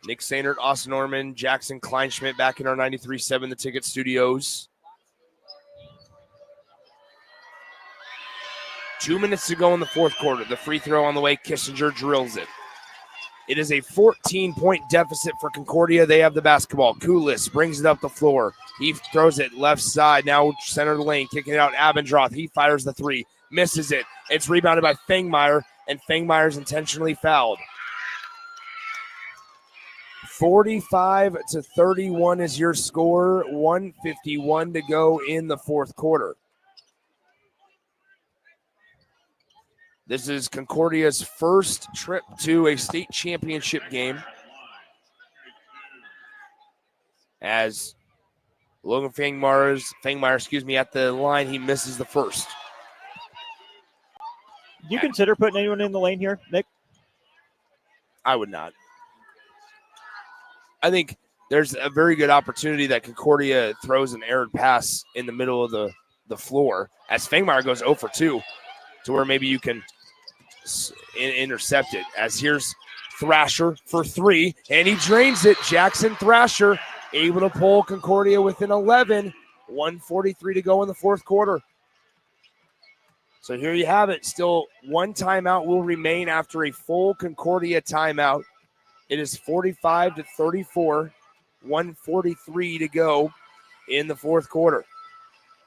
Nick Sainert, Austin Norman, Jackson Kleinschmidt back in our 93.7 The Ticket studios. 2 minutes to go in the fourth quarter. The free throw on the way. Kissinger drills it. It is a 14-point deficit for Concordia. They have the basketball. Koulis brings it up the floor. He throws it left side. Now center of the lane. Kicking it out. Abendroth. He fires the three. Misses it. It's rebounded by Fangmeyer, and Fangmeyer's intentionally fouled. 45-31 is your score. 1:51 to go in the fourth quarter. This is Concordia's first trip to a state championship game, as Logan Fangmeyer, at the line, he misses the first. Do you consider putting anyone in the lane here, Nick? I would not. I think there's a very good opportunity that Concordia throws an errant pass in the middle of the floor as Fangmeyer goes 0 for 2 to where maybe you can intercept it. As here's Thrasher for 3, and he drains it. Jackson Thrasher able to pull Concordia within 11. 1:43 to go in the fourth quarter. So here you have it. Still one timeout will remain after a full Concordia timeout. It is 45-34. 1:43 to go in the fourth quarter.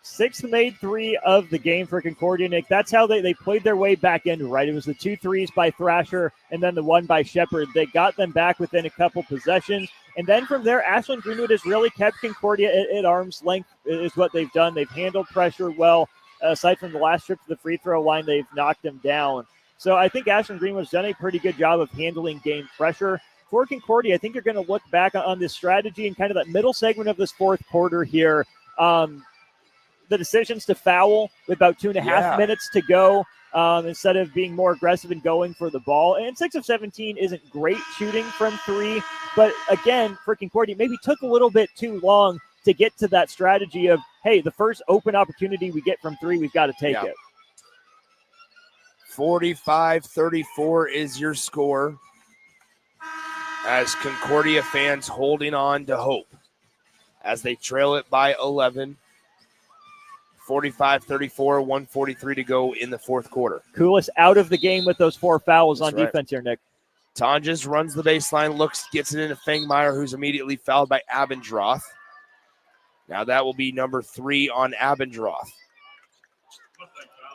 Sixth made 3 of the game for Concordia, Nick. That's how they played their way back into, right? It was the 2 threes by Thrasher and then the 1 by Shepard. They got them back within a couple possessions. And then from there, Ashland-Greenwood has really kept Concordia at arm's length is what they've done. They've handled pressure well. Aside from the last trip to the free throw line, they've knocked them down. So I think Ashland-Greenwood's done a pretty good job of handling game pressure. For Concordia, I think you're going to look back on this strategy and kind of that middle segment of this fourth quarter here. The decisions to foul with about 2.5 minutes to go instead of being more aggressive and going for the ball. And 6 of 17 isn't great shooting from 3. But again, for Concordia, maybe took a little bit too long to get to that strategy of, hey, the first open opportunity we get from 3, we've got to take it. 45-34 is your score as Concordia fans holding on to hope as they trail it by 11. 45-34, 1:43 to go in the fourth quarter. Koulis out of the game with those 4 fouls on defense here, Nick. Tonjes runs the baseline, gets it into Fangmeyer, who's immediately fouled by Abendroth. Now that will be number 3 on Abendroth.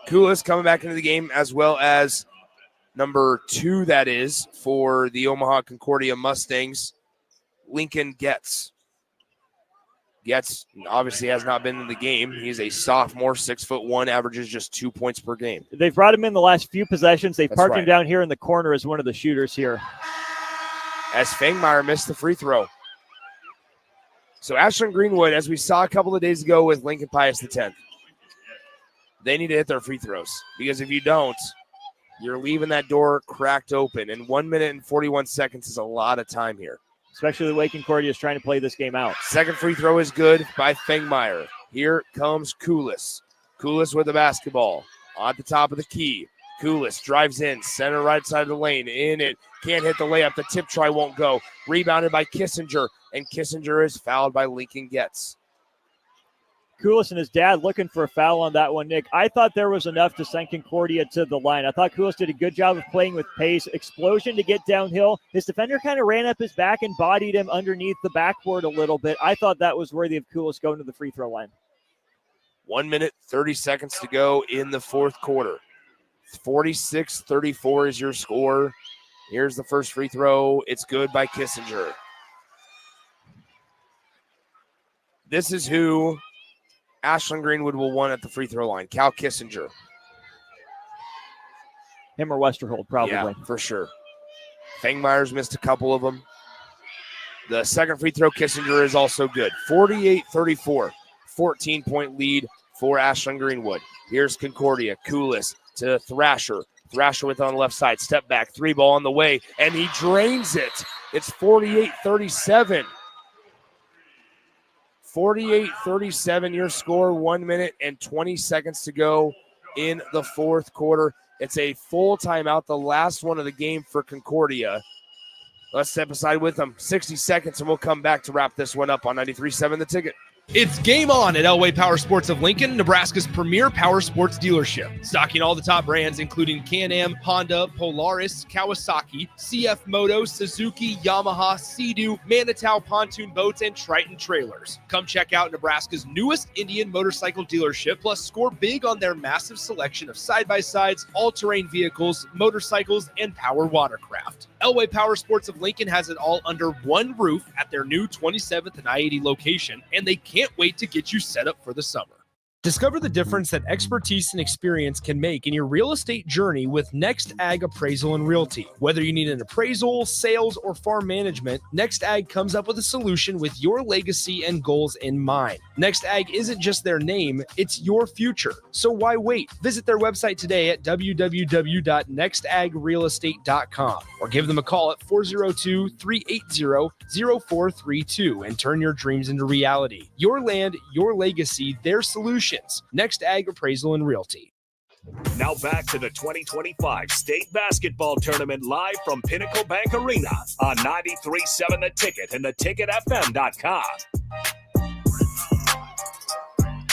Koulis coming back into the game, as well as number 2, that is, for the Omaha Concordia Mustangs, Lincoln Getz. Getz obviously has not been in the game. He's a sophomore, 6'1", averages just 2 points per game. They've brought him in the last few possessions. They've parked him down here in the corner as one of the shooters here. As Fangmeyer missed the free throw. So Ashland-Greenwood, as we saw a couple of days ago with Lincoln Pius X, they need to hit their free throws because if you don't, you're leaving that door cracked open. And 1 minute and 41 seconds is a lot of time here. Especially the way Concordia is trying to play this game out. Second free throw is good by Fangmeyer. Here comes Koulis. Koulis with the basketball on the top of the key. Koulis drives in, center right side of the lane. In it, can't hit the layup. The tip try won't go. Rebounded by Kissinger, and Kissinger is fouled by Lincoln Getz. Koulis and his dad looking for a foul on that one, Nick. I thought there was enough to send Concordia to the line. I thought Koulis did a good job of playing with pace. Explosion to get downhill. His defender kind of ran up his back and bodied him underneath the backboard a little bit. I thought that was worthy of Koulis going to the free throw line. 1 minute, 30 seconds to go in the fourth quarter. 46-34 is your score. Here's the first free throw. It's good by Kissinger. this is who Ashland-Greenwood will want at the free throw line. Cal Kissinger. Him or Westerhold, probably. Yeah, for sure. Fangmeyer's missed a couple of them. The second free throw, Kissinger, is also good. 48-34, 14-point lead for Ashland-Greenwood. Here's Concordia. Koulis to Thrasher. Thrasher with it on the left side. Step back, 3-ball on the way, and he drains it. It's 48-37. 48-37, your score, 1 minute and 20 seconds to go in the fourth quarter. It's a full timeout, the last one of the game for Concordia. Let's step aside with them. 60 seconds, and we'll come back to wrap this one up on 93.7 The Ticket. It's game on at Elway Power Sports of Lincoln, Nebraska's premier power sports dealership. Stocking all the top brands, including Can-Am, Honda, Polaris, Kawasaki, CF Moto, Suzuki, Yamaha, Sea-Doo, Manitow pontoon boats, and Triton trailers. Come check out Nebraska's newest Indian motorcycle dealership, plus score big on their massive selection of side-by-sides, all-terrain vehicles, motorcycles, and power watercraft. Elway Power Sports of Lincoln has it all under one roof at their new 27th and I-80 location, and they can't wait to get you set up for the summer. Discover the difference that expertise and experience can make in your real estate journey with Next Ag Appraisal and Realty. Whether you need an appraisal, sales, or farm management, Next Ag comes up with a solution with your legacy and goals in mind. Next Ag isn't just their name, it's your future. So why wait? Visit their website today at www.nextagrealestate.com or give them a call at 402-380-0432 and turn your dreams into reality. Your land, your legacy, their solution. Next Ag Appraisal and Realty. Now back to the 2025 State Basketball Tournament live from Pinnacle Bank Arena on 93.7 The Ticket and theticketfm.com.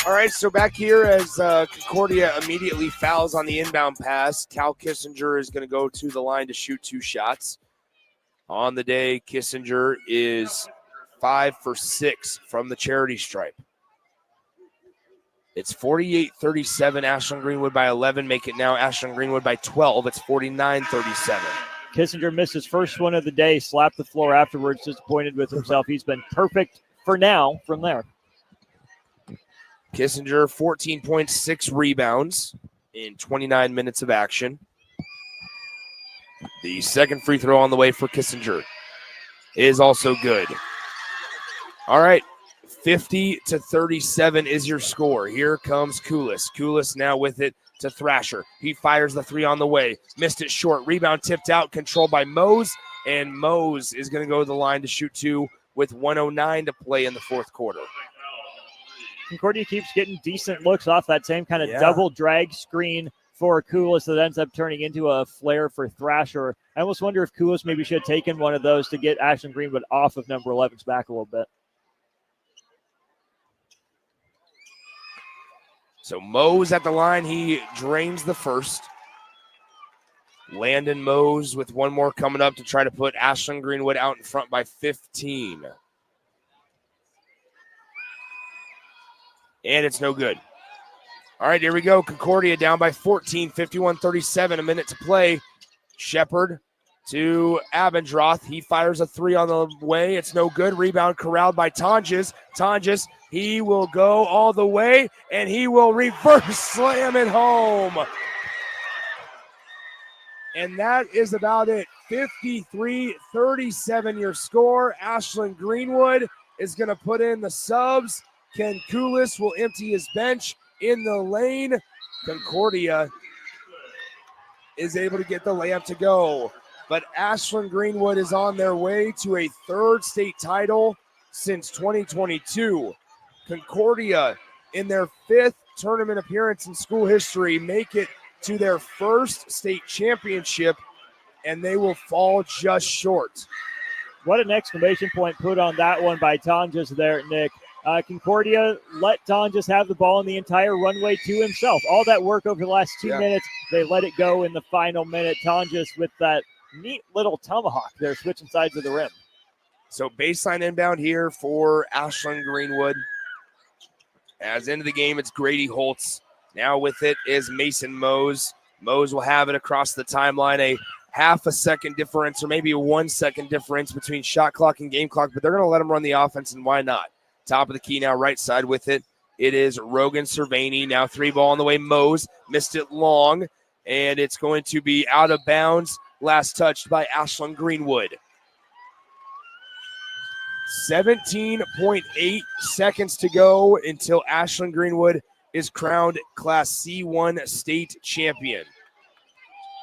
All right, so back here as Concordia immediately fouls on the inbound pass, Cal Kissinger is going to go to the line to shoot 2 shots. On the day, Kissinger is 5 for 6 from the charity stripe. It's 48-37, Ashland-Greenwood by 11. Make it now Ashland-Greenwood by 12. It's 49-37. Kissinger missed his first one of the day, slapped the floor afterwards, disappointed with himself. He's been perfect for now from there. Kissinger, 14.6 rebounds in 29 minutes of action. The second free throw on the way for Kissinger is also good. All right. 50-37 is your score. Here comes Koulis. Koulis now with it to Thrasher. He fires the 3 on the way. Missed it short. Rebound tipped out, controlled by Mose. And Mose is going to go to the line to shoot 2 with 1:09 to play in the fourth quarter. Concordia keeps getting decent looks off that same kind of double drag screen for Koulis that ends up turning into a flare for Thrasher. I almost wonder if Koulis maybe should have taken one of those to get Ashland-Greenwood off of number 11's back a little bit. So Mose at the line, he drains the first. Landon Mose with one more coming up to try to put Ashland-Greenwood out in front by 15. And it's no good. All right, here we go. Concordia down by 14, 51-37, a minute to play. Shepard to Abendroth. He fires a 3 on the way. It's no good. Rebound corralled by Tonjes. Tonjes, he will go all the way, and he will reverse slam it home. And that is about it. 53-37 your score. Ashland-Greenwood is going to put in the subs. Ken Koulis will empty his bench in the lane. Concordia is able to get the layup to go. But Ashland-Greenwood is on their way to a third state title since 2022. Concordia, in their 5th tournament appearance in school history, make it to their first state championship, and they will fall just short. What an exclamation point put on that one by Tonjes there, Nick. Concordia let Tonjes have the ball in the entire runway to himself. All that work over the last 2 minutes, they let it go in the final minute. Tonjes with that neat little tomahawk there, switching sides of the rim. So baseline inbound here for Ashland-Greenwood. As into the game, it's Grady Holtz. Now with it is Mason Mose. Mose will have it across the timeline. A half a second difference or maybe a 1 second difference between shot clock and game clock, but they're going to let him run the offense, and why not? Top of the key now, right side with it. It is Rogan Cervini. Now 3-ball on the way. Mose missed it long, and it's going to be out of bounds. Last touched by Ashland-Greenwood. 17.8 seconds to go until Ashland-Greenwood is crowned Class C1 state champion.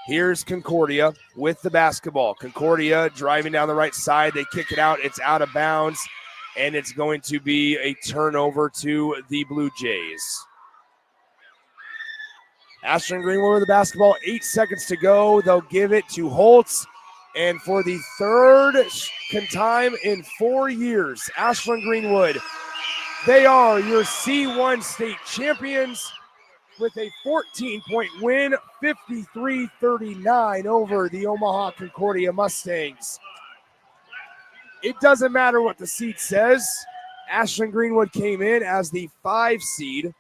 Here's Concordia with the basketball. Concordia driving down the right side. They kick it out. It's out of bounds, and it's going to be a turnover to the Blue Jays. Ashland-Greenwood with the basketball. 8 seconds to go. They'll give it to Holtz. And for the third time in 4 years, Ashland-Greenwood, they are your C1 state champions with a 14-point win, 53-39 over the Omaha Concordia Mustangs. It doesn't matter what the seed says. Ashland-Greenwood came in as the 5 seed.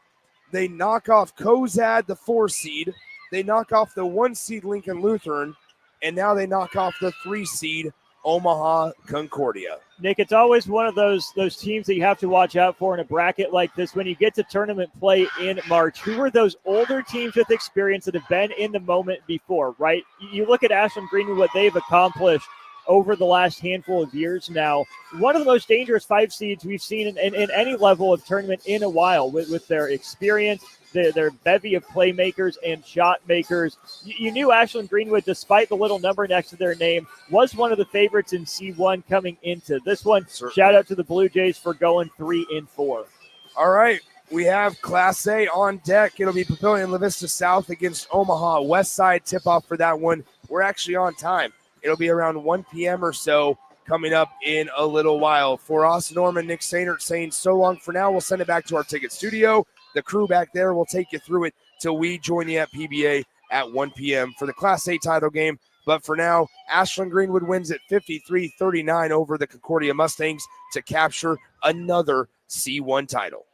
They knock off Cozad, the 4 seed. They knock off the 1 seed Lincoln Lutheran. And now they knock off the 3 seed Omaha Concordia. Nick, it's always one of those teams that you have to watch out for in a bracket like this when you get to tournament play in March. Who are those older teams with experience that have been in the moment before, right? You look at Ashland-Greenwood, what they've accomplished over the last handful of years now. One of the most dangerous 5 seeds we've seen in any level of tournament in a while with their experience, their bevy of playmakers and shot makers. You knew Ashland-Greenwood, despite the little number next to their name, was one of the favorites in C1 coming into this one. Certainly. Shout out to the Blue Jays for going 3-4. All right, we have Class A on deck. It'll be Papillion La Vista South against Omaha West Side. Tip-off for that one. We're actually on time. It'll be around 1 p.m. or so coming up in a little while. For Austin Norman, Nick Sainert saying so long for now. We'll send it back to our ticket studio. The crew back there will take you through it till we join you at PBA at 1 p.m. for the Class A title game. But for now, Ashland-Greenwood wins at 53-39 over the Concordia Mustangs to capture another C1 title.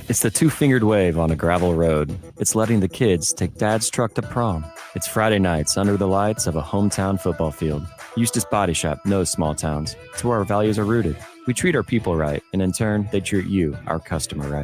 It's the two-fingered wave on a gravel road. It's letting the kids take dad's truck to prom. It's Friday nights under the lights of a hometown football field. Eustace Body Shop knows small towns. It's where our values are rooted. We treat our people right, and in turn, they treat you, our customer, right.